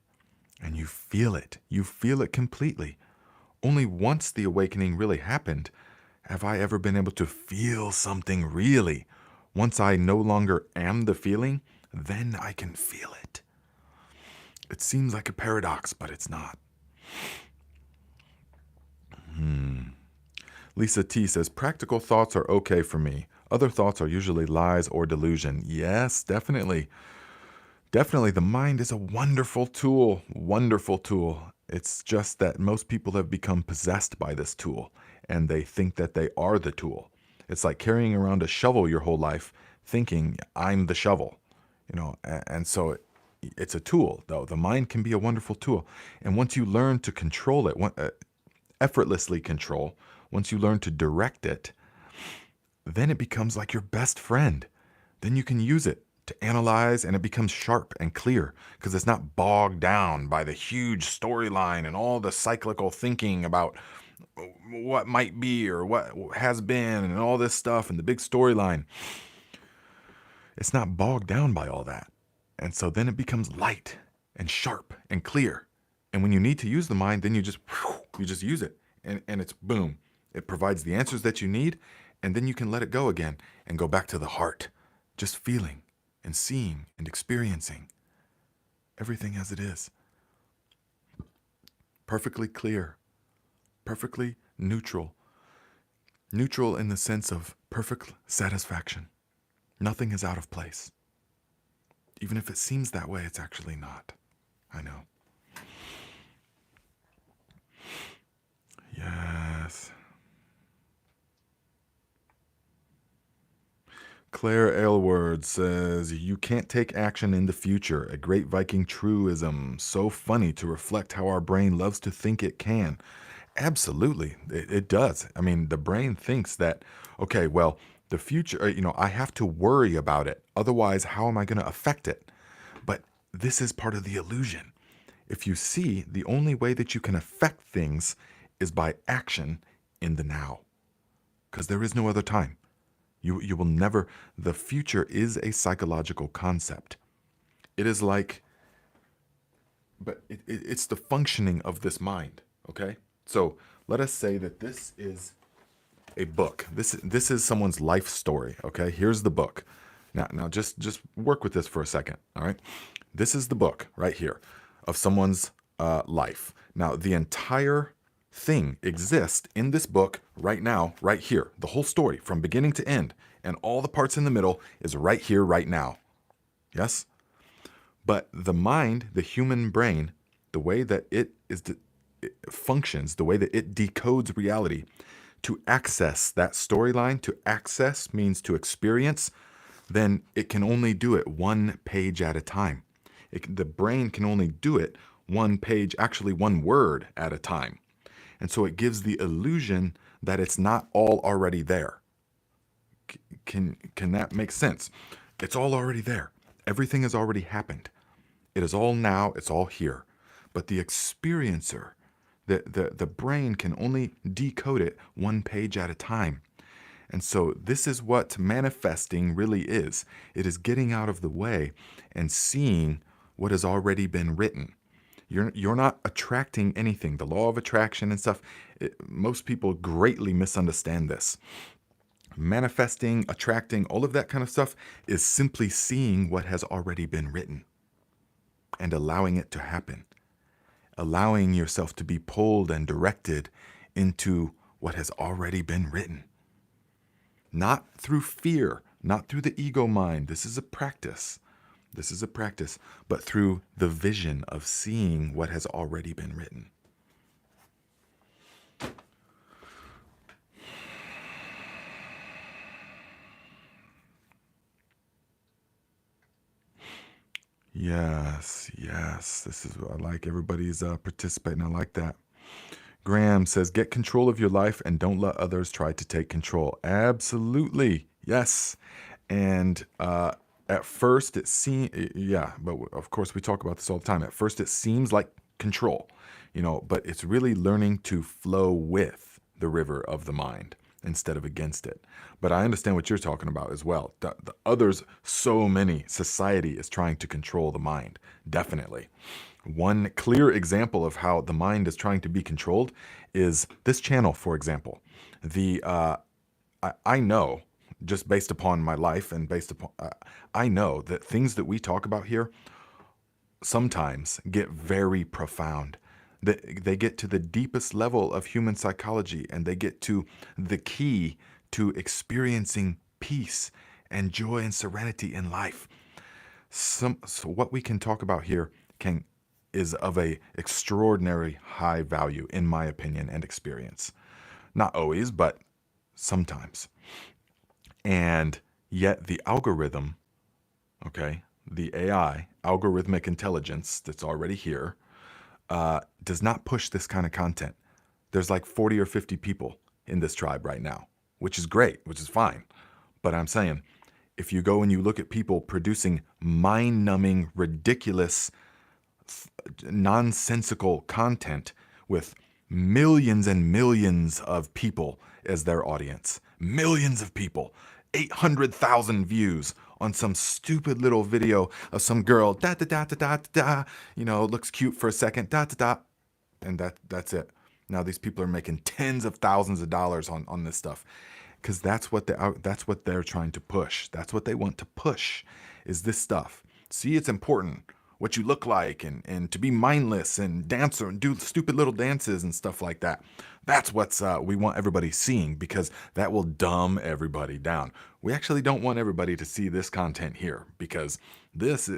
A: and you feel it. You feel it completely. Only once the awakening really happened have I ever been able to feel something really. Once I no longer am the feeling, then I can feel it. It seems like a paradox, but it's not. Lisa T says, practical thoughts are okay for me. Other thoughts are usually lies or delusion. Yes, definitely. Definitely, the mind is a wonderful tool. Wonderful tool. It's just that most people have become possessed by this tool, and they think that they are the tool. It's like carrying around a shovel your whole life, thinking, I'm the shovel. And so it's a tool, though. The mind can be a wonderful tool. And once you learn to control it, effortlessly control, once you learn to direct it, then it becomes like your best friend. Then you can use it to analyze, and it becomes sharp and clear because it's not bogged down by the huge storyline and all the cyclical thinking about what might be or what has been and all this stuff and the big storyline. It's not bogged down by all that. And so then it becomes light and sharp and clear. And when you need to use the mind, then you just use it. And it's boom. It provides the answers that you need. And then you can let it go again and go back to the heart. Just feeling and seeing and experiencing everything as it is. Perfectly clear. Perfectly neutral. Neutral in the sense of perfect satisfaction. Nothing is out of place. Even if it seems that way, it's actually not. I know. Yes. Claire Aylward says, you can't take action in the future. A great Viking truism. So funny to reflect how our brain loves to think it can. Absolutely. It does. I mean, the brain thinks that, okay, well, the future, I have to worry about it. Otherwise, how am I going to affect it? But this is part of the illusion. If you see, the only way that you can affect things is by action in the now. Because there is no other time. You will never, the future is a psychological concept. It is like, but it's the functioning of this mind, okay? So let us say that this is a book. This is someone's life story, okay? Here's the book. Now just work with this for a second, all right? This is the book right here of someone's life. Now, the entire thing exists in this book right now, right here. The whole story from beginning to end and all the parts in the middle is right here, right now. Yes? But the mind, the human brain, the way that it functions, the way that it decodes reality, to access that storyline, to access means to experience, then it can only do it one page at a time. The brain can only do it one page, actually one word at a time. And so it gives the illusion that it's not all already there. Can that make sense? It's all already there. Everything has already happened. It is all now, it's all here. But the experiencer, the brain can only decode it one page at a time. And so this is what manifesting really is. It is getting out of the way and seeing what has already been written. You're not attracting anything. The law of attraction and stuff, most people greatly misunderstand this. Manifesting, attracting, all of that kind of stuff is simply seeing what has already been written and allowing it to happen. Allowing yourself to be pulled and directed into what has already been written. Not through fear, not through the ego mind. This is a practice. This is a practice, but through the vision of seeing what has already been written. Yes, yes. This is what I like. Everybody's participating. I like that. Graham says, get control of your life and don't let others try to take control. Absolutely. Yes. And at first it seems, yeah, but of course we talk about this all the time. At first it seems like control, but it's really learning to flow with the river of the mind instead of against it. But I understand what you're talking about as well. The others, so many, society is trying to control the mind. Definitely. One clear example of how the mind is trying to be controlled is this channel, for example. I know, just based upon my life and based upon, I know that things that we talk about here sometimes get very profound. They get to the deepest level of human psychology, and they get to the key to experiencing peace and joy and serenity in life. So what we can talk about here is of a extraordinary high value, in my opinion and experience. Not always, but sometimes. And yet the algorithm, okay, the AI, algorithmic intelligence that's already here, does not push this kind of content. There's like 40 or 50 people in this tribe right now, which is great, which is fine. But I'm saying, if you go and you look at people producing mind-numbing, ridiculous, nonsensical content with millions and millions of people as their audience, millions of people, 800,000 views on some stupid little video of some girl, da da da da da da, looks cute for a second, da da da, and that's it. Now these people are making tens of thousands of dollars on this stuff, because that's what they're trying to push. That's what they want to push, is this stuff. See, it's important what you look like, and to be mindless and dancer and do stupid little dances and stuff like that. That's what's we want everybody seeing, because that will dumb everybody down. We actually don't want everybody to see this content here, because this,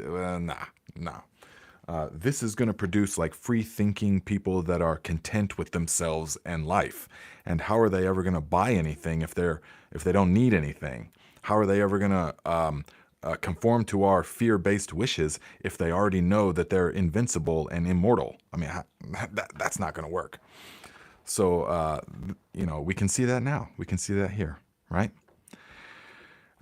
A: this is going to produce like free thinking people that are content with themselves and life. And how are they ever going to buy anything if they don't need anything? How are they ever going to conform to our fear-based wishes if they already know that they're invincible and immortal? I mean, that's not going to work. So, we can see that now. We can see that here, right?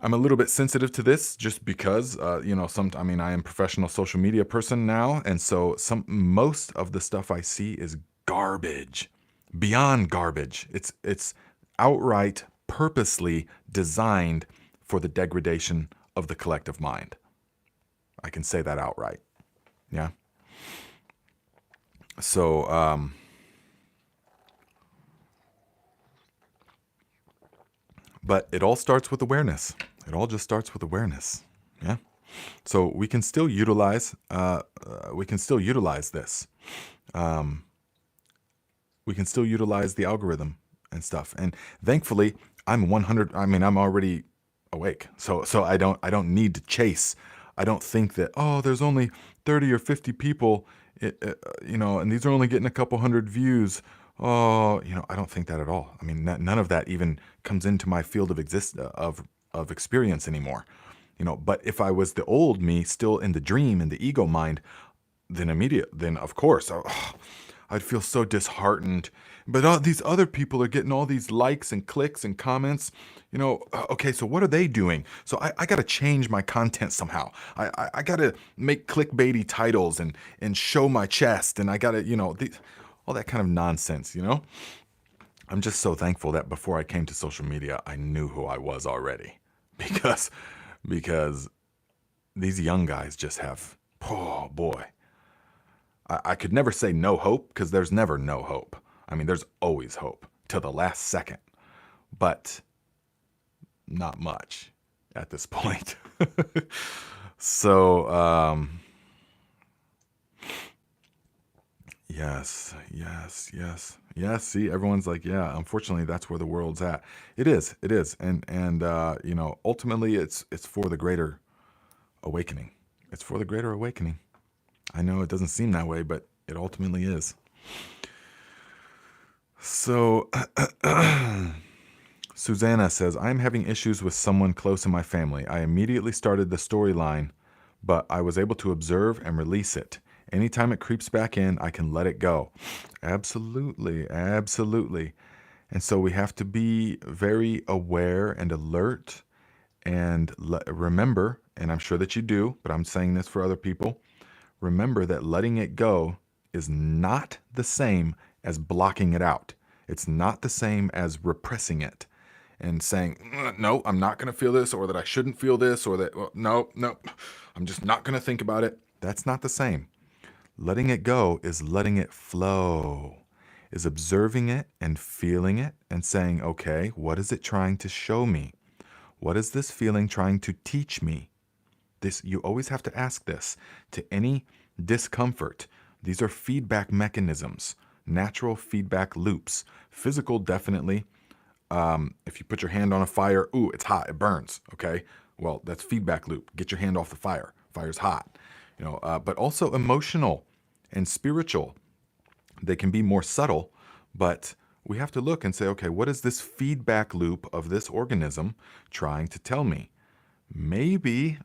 A: I'm a little bit sensitive to this just because, I am a professional social media person now. And so most of the stuff I see is garbage, beyond garbage. It's outright purposely designed for the degradation of the collective mind. I can say that outright. Yeah. So, but it all starts with awareness. It all just starts with awareness. Yeah. So we can still utilize this. We can still utilize the algorithm and stuff. And thankfully, I'm 100. I'm already awake. So I don't need to chase I don't think that, oh, there's only 30 or 50 people, and these are only getting a couple hundred views. Oh, I don't think that at all. I mean, none of that even comes into my field of experience anymore. But if I was the old me still in the dream, in the ego mind, then of course, I'd feel so disheartened. But all these other people are getting all these likes and clicks and comments. Okay, so what are they doing? So I got to change my content somehow. I got to make clickbaity titles and show my chest, and I got to, all that kind of nonsense. I'm just so thankful that before I came to social media, I knew who I was already, because because these young guys just have, oh boy, I could never say no hope, because there's never no hope. I mean, there's always hope till the last second, but not much at this point. So, yes, yes, yes, yes. See, everyone's like, yeah, unfortunately, that's where the world's at. It is, and ultimately, it's for the greater awakening. It's for the greater awakening. I know it doesn't seem that way, but it ultimately is. So, Susanna says, I'm having issues with someone close in my family. I immediately started the storyline, but I was able to observe and release it. Anytime it creeps back in, I can let it go. Absolutely, absolutely. And so we have to be very aware and alert and remember, and I'm sure that you do, but I'm saying this for other people. Remember that letting it go is not the same as blocking it out. It's not the same as repressing it and saying, no, I'm not going to feel this, or that I shouldn't feel this, or that, well, no, I'm just not going to think about it. That's not the same. Letting it go is letting it flow, is observing it and feeling it and saying, okay, what is it trying to show me? What is this feeling trying to teach me? You always have to ask this to any discomfort. These are feedback mechanisms, natural feedback loops. Physical, definitely. If you put your hand on a fire, ooh, it's hot, it burns. Okay, well, that's feedback loop. Get your hand off the fire. Fire's hot. But also emotional and spiritual. They can be more subtle, but we have to look and say, okay, what is this feedback loop of this organism trying to tell me? Maybe,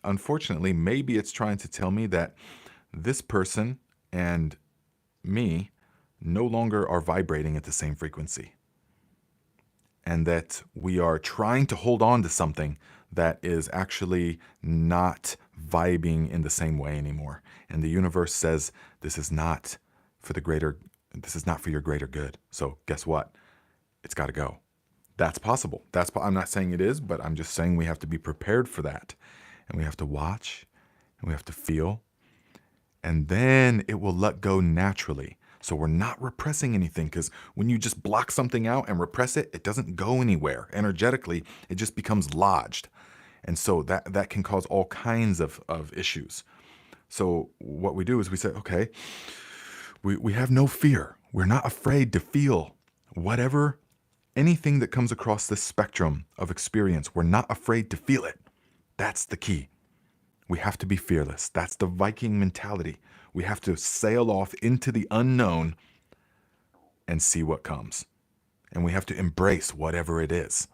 A: unfortunately, maybe it's trying to tell me that this person and me no longer are vibrating at the same frequency, and that we are trying to hold on to something that is actually not vibing in the same way anymore. And the universe says, this is not for your greater good. So guess what? It's got to go. That's possible. I'm not saying it is, but I'm just saying we have to be prepared for that. And we have to watch, and we have to feel, and then it will let go naturally. So we're not repressing anything, because when you just block something out and repress it, it doesn't go anywhere. Energetically, it just becomes lodged. And so that can cause all kinds of issues. So what we do is we say, okay, we have no fear. We're not afraid to feel anything that comes across this spectrum of experience. We're not afraid to feel it. That's the key. We have to be fearless. That's the Viking mentality. We have to sail off into the unknown and see what comes. And we have to embrace whatever it is.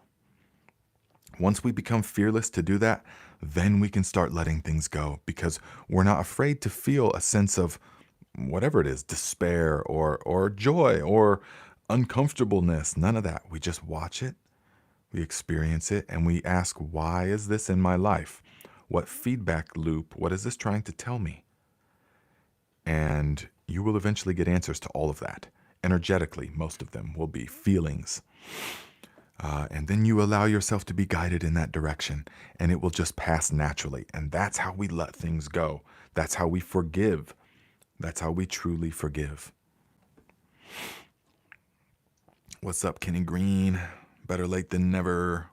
A: Once we become fearless to do that, then we can start letting things go, because we're not afraid to feel a sense of whatever it is, despair or joy or uncomfortableness. None of that. We just watch it, we experience it, and we ask, why is this in my life? What feedback loop, what is this trying to tell me? And you will eventually get answers to all of that. Energetically, most of them will be feelings. And then you allow yourself to be guided in that direction, and it will just pass naturally. And that's how we let things go. That's how we forgive. That's how we truly forgive. What's up, Kenny Green? Better late than never.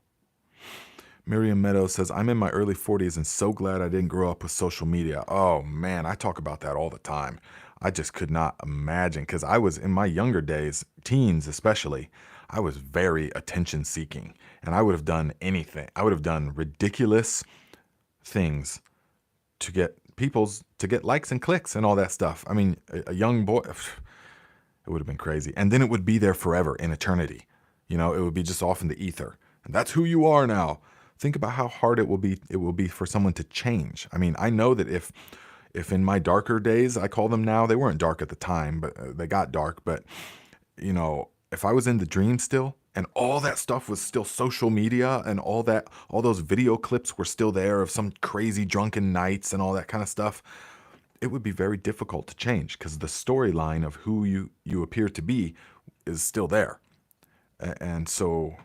A: Miriam Meadows says, I'm in my early 40s and so glad I didn't grow up with social media. Oh man, I talk about that all the time. I just could not imagine, because I was, in my younger days, teens especially, I was very attention seeking, and I would have done anything. I would have done ridiculous things to get likes and clicks and all that stuff. I mean, a young boy, it would have been crazy. And then it would be there forever in eternity. You know, it would be just off in the ether. And that's who you are now. Think about how hard it will be for someone to change. I mean, I know that if in my darker days, I call them now, they weren't dark at the time, but they got dark. But, you know, if I was in the dream still and all that stuff was still social media and all those video clips were still there of some crazy drunken nights and all that kind of stuff, it would be very difficult to change because the storyline of who you appear to be is still there. And so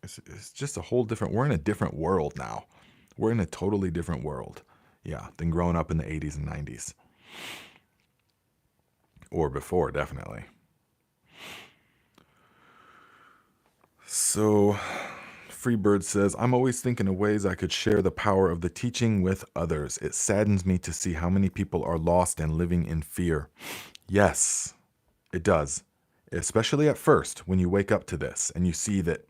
A: it's just a whole different, we're in a different world now. We're in a totally different world. Yeah, than growing up in the 80s and 90s. Or before, definitely. So, Freebird says, I'm always thinking of ways I could share the power of the teaching with others. It saddens me to see how many people are lost and living in fear. Yes, it does. Especially at first, when you wake up to this and you see that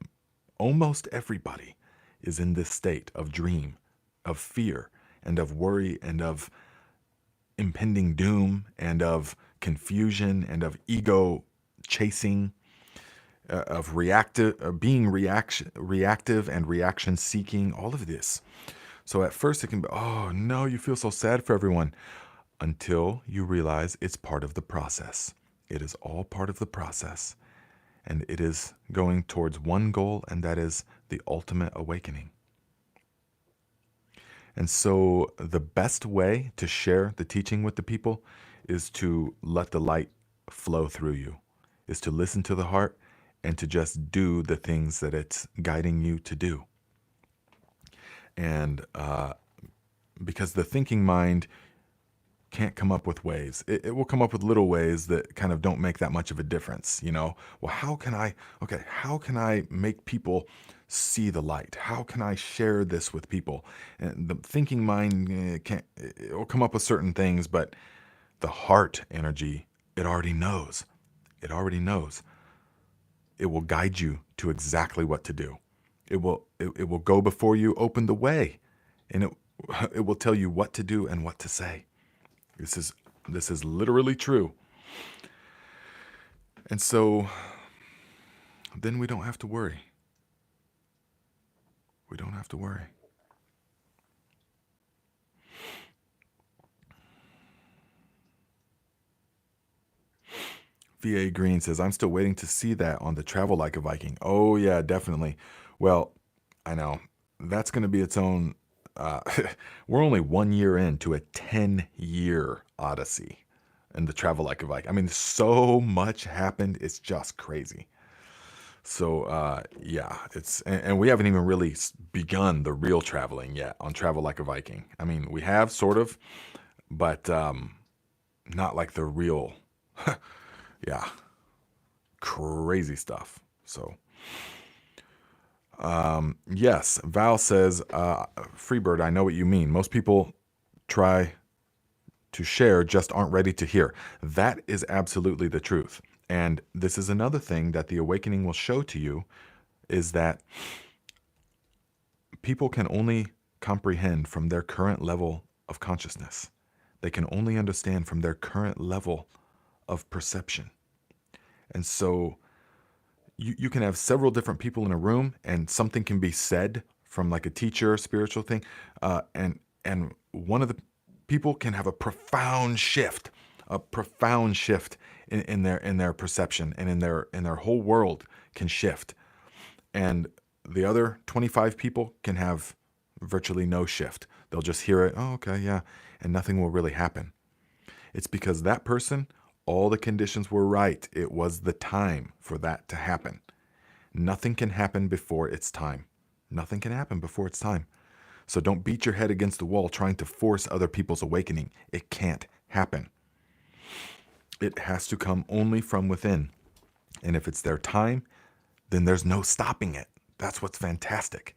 A: almost everybody is in this state of dream, of fear, and of worry, and of impending doom, and of confusion, and of ego chasing, of being reactive and reaction seeking, all of this. So at first it can be, oh no, you feel so sad for everyone, until you realize it's part of the process. It is all part of the process. And it is going towards one goal, and that is the ultimate awakening. And so the best way to share the teaching with the people is to let the light flow through you, is to listen to the heart and to just do the things that it's guiding you to do. And because the thinking mind can't come up with ways. It will come up with little ways that kind of don't make that much of a difference, you know? Well, how can I make people see the light? How can I share this with people? And the thinking mind it will come up with certain things, but the heart energy, it already knows. It already knows. It will guide you to exactly what to do. It will go before you, open the way, and it will tell you what to do and what to say. This is literally true. And so then we don't have to worry. We don't have to worry. VA Green says, I'm still waiting to see that on the Travel Like a Viking. Oh yeah, definitely. Well, I know. That's going to be its own we're only 1 year into a 10-year odyssey in the Travel Like a Viking. I mean, so much happened. It's just crazy. So, yeah, and we haven't even really begun the real traveling yet on Travel Like a Viking. I mean, we have sort of, but not like the real, yeah, crazy stuff. So, yes, Val says, Freebird, I know what you mean. Most people try to share, just aren't ready to hear. That is absolutely the truth. And this is another thing that the awakening will show to you, is that people can only comprehend from their current level of consciousness. They can only understand from their current level of perception. And so you can have several different people in a room, and something can be said from like a teacher, spiritual thing, and one of the people can have a profound shift in their perception, and in their whole world can shift, and the other 25 people can have virtually no shift. They'll just hear it, oh okay, yeah, and nothing will really happen. It's because that person, all the conditions were right. It was the time for that to happen. Nothing can happen before its time. Nothing can happen before its time. So don't beat your head against the wall trying to force other people's awakening. It can't happen. It has to come only from within. And if it's their time, then there's no stopping it. That's what's fantastic.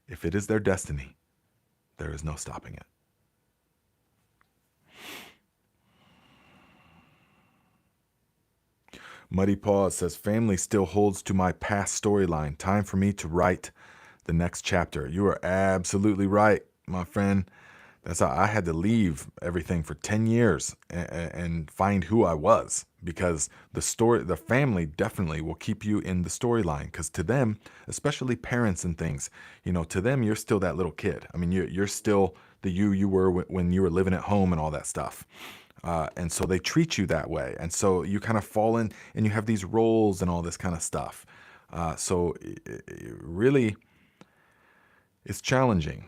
A: If it is their destiny, there is no stopping it. Muddy Paws says, family still holds to my past storyline. Time for me to write the next chapter. You are absolutely right, my friend. That's how I had to leave everything for 10 years and find who I was, because the family definitely will keep you in the storyline, because to them, especially parents and things, to them, you're still that little kid. I mean, you're still the you were when you were living at home and all that stuff. And so they treat you that way. And so you kind of fall in and you have these roles and all this kind of stuff. So it really, it's challenging,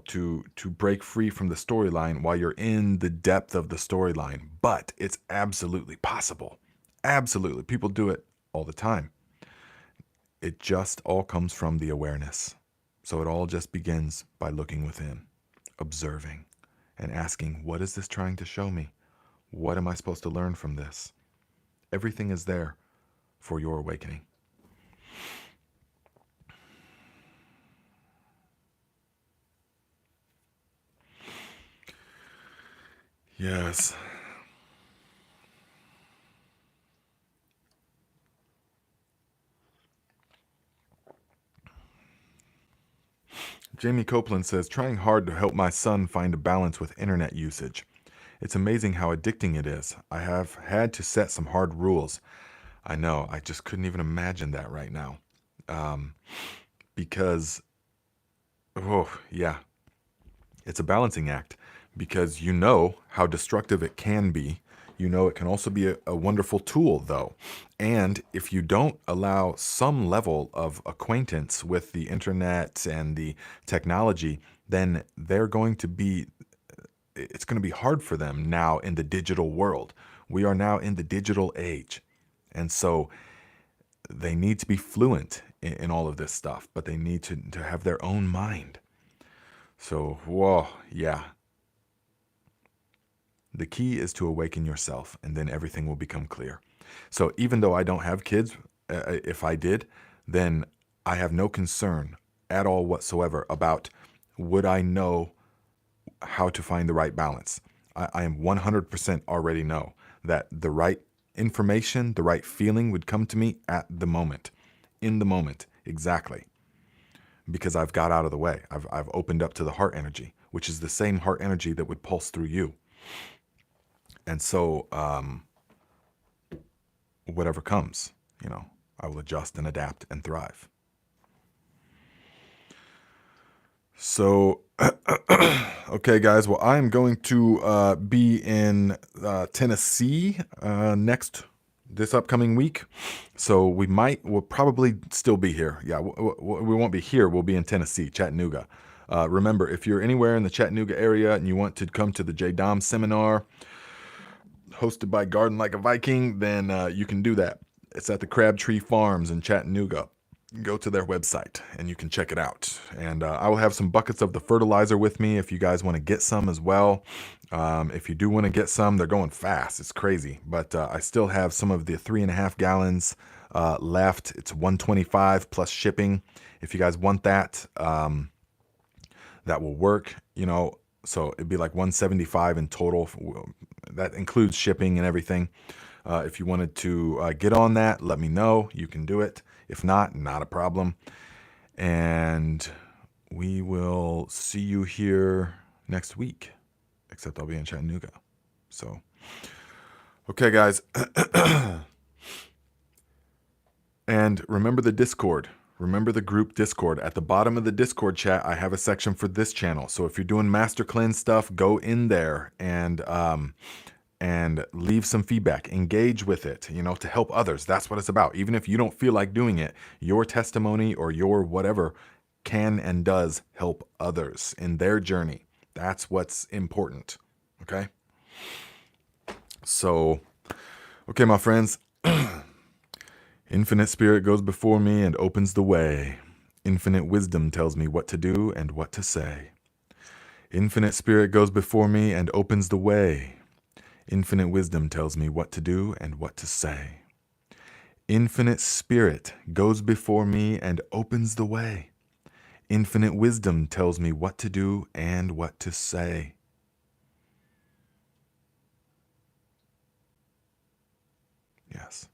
A: to break free from the storyline while you're in the depth of the storyline. But it's absolutely possible. Absolutely. People do it all the time. It just all comes from the awareness. So it all just begins by looking within, observing, and asking, what is this trying to show me? What am I supposed to learn from this? Everything is there for your awakening. Yes. Jamie Copeland says, trying hard to help my son find a balance with internet usage. It's amazing how addicting it is. I have had to set some hard rules. I know, I just couldn't even imagine that right now. Because, oh, yeah, it's a balancing act, because you know how destructive it can be. You know it can also be a wonderful tool, though. And if you don't allow some level of acquaintance with the internet and the technology, then it's going to be hard for them now in the digital world. We are now in the digital age. And so they need to be fluent in all of this stuff, but they need to have their own mind. So, whoa, yeah. The key is to awaken yourself, and then everything will become clear. So even though I don't have kids, if I did, then I have no concern at all whatsoever about would I know how to find the right balance. I am 100% already know that the right information, the right feeling would come to me at the moment, in the moment, exactly. Because I've got out of the way. I've opened up to the heart energy, which is the same heart energy that would pulse through you. And so, whatever comes, I will adjust and adapt and thrive. So, okay, guys. Well, I'm going to be in Tennessee this upcoming week. So we'll probably still be here. Yeah, we won't be here. We'll be in Tennessee, Chattanooga. Remember, if you're anywhere in the Chattanooga area and you want to come to the J. Dom seminar hosted by Garden Like a Viking, then you can do that. It's at the Crabtree Farms in Chattanooga. Go to their website and you can check it out. And I will have some buckets of the fertilizer with me if you guys want to get some as well. If you do want to get some, they're going fast. It's crazy. But I still have some of the 3.5 gallons left. It's $125 plus shipping. If you guys want that, that will work, so it'd be like $175 in total. That includes shipping and everything. If you wanted to get on that, let me know. You can do it. If not, not a problem. And we will see you here next week, except I'll be in Chattanooga. So, okay, guys. And remember the Discord. Remember the group Discord. At the bottom of the Discord chat, I have a section for this channel. So if you're doing Master Cleanse stuff, go in there and leave some feedback. Engage with it, to help others. That's what it's about. Even if you don't feel like doing it, your testimony or your whatever can and does help others in their journey. That's what's important. Okay? So, okay, my friends. Infinite Spirit goes before me and opens the way. Infinite wisdom tells me what to do and what to say. Infinite Spirit goes before me and opens the way. Infinite wisdom tells me what to do and what to say. Infinite Spirit goes before me and opens the way. Infinite wisdom tells me what to do and what to say. Yes.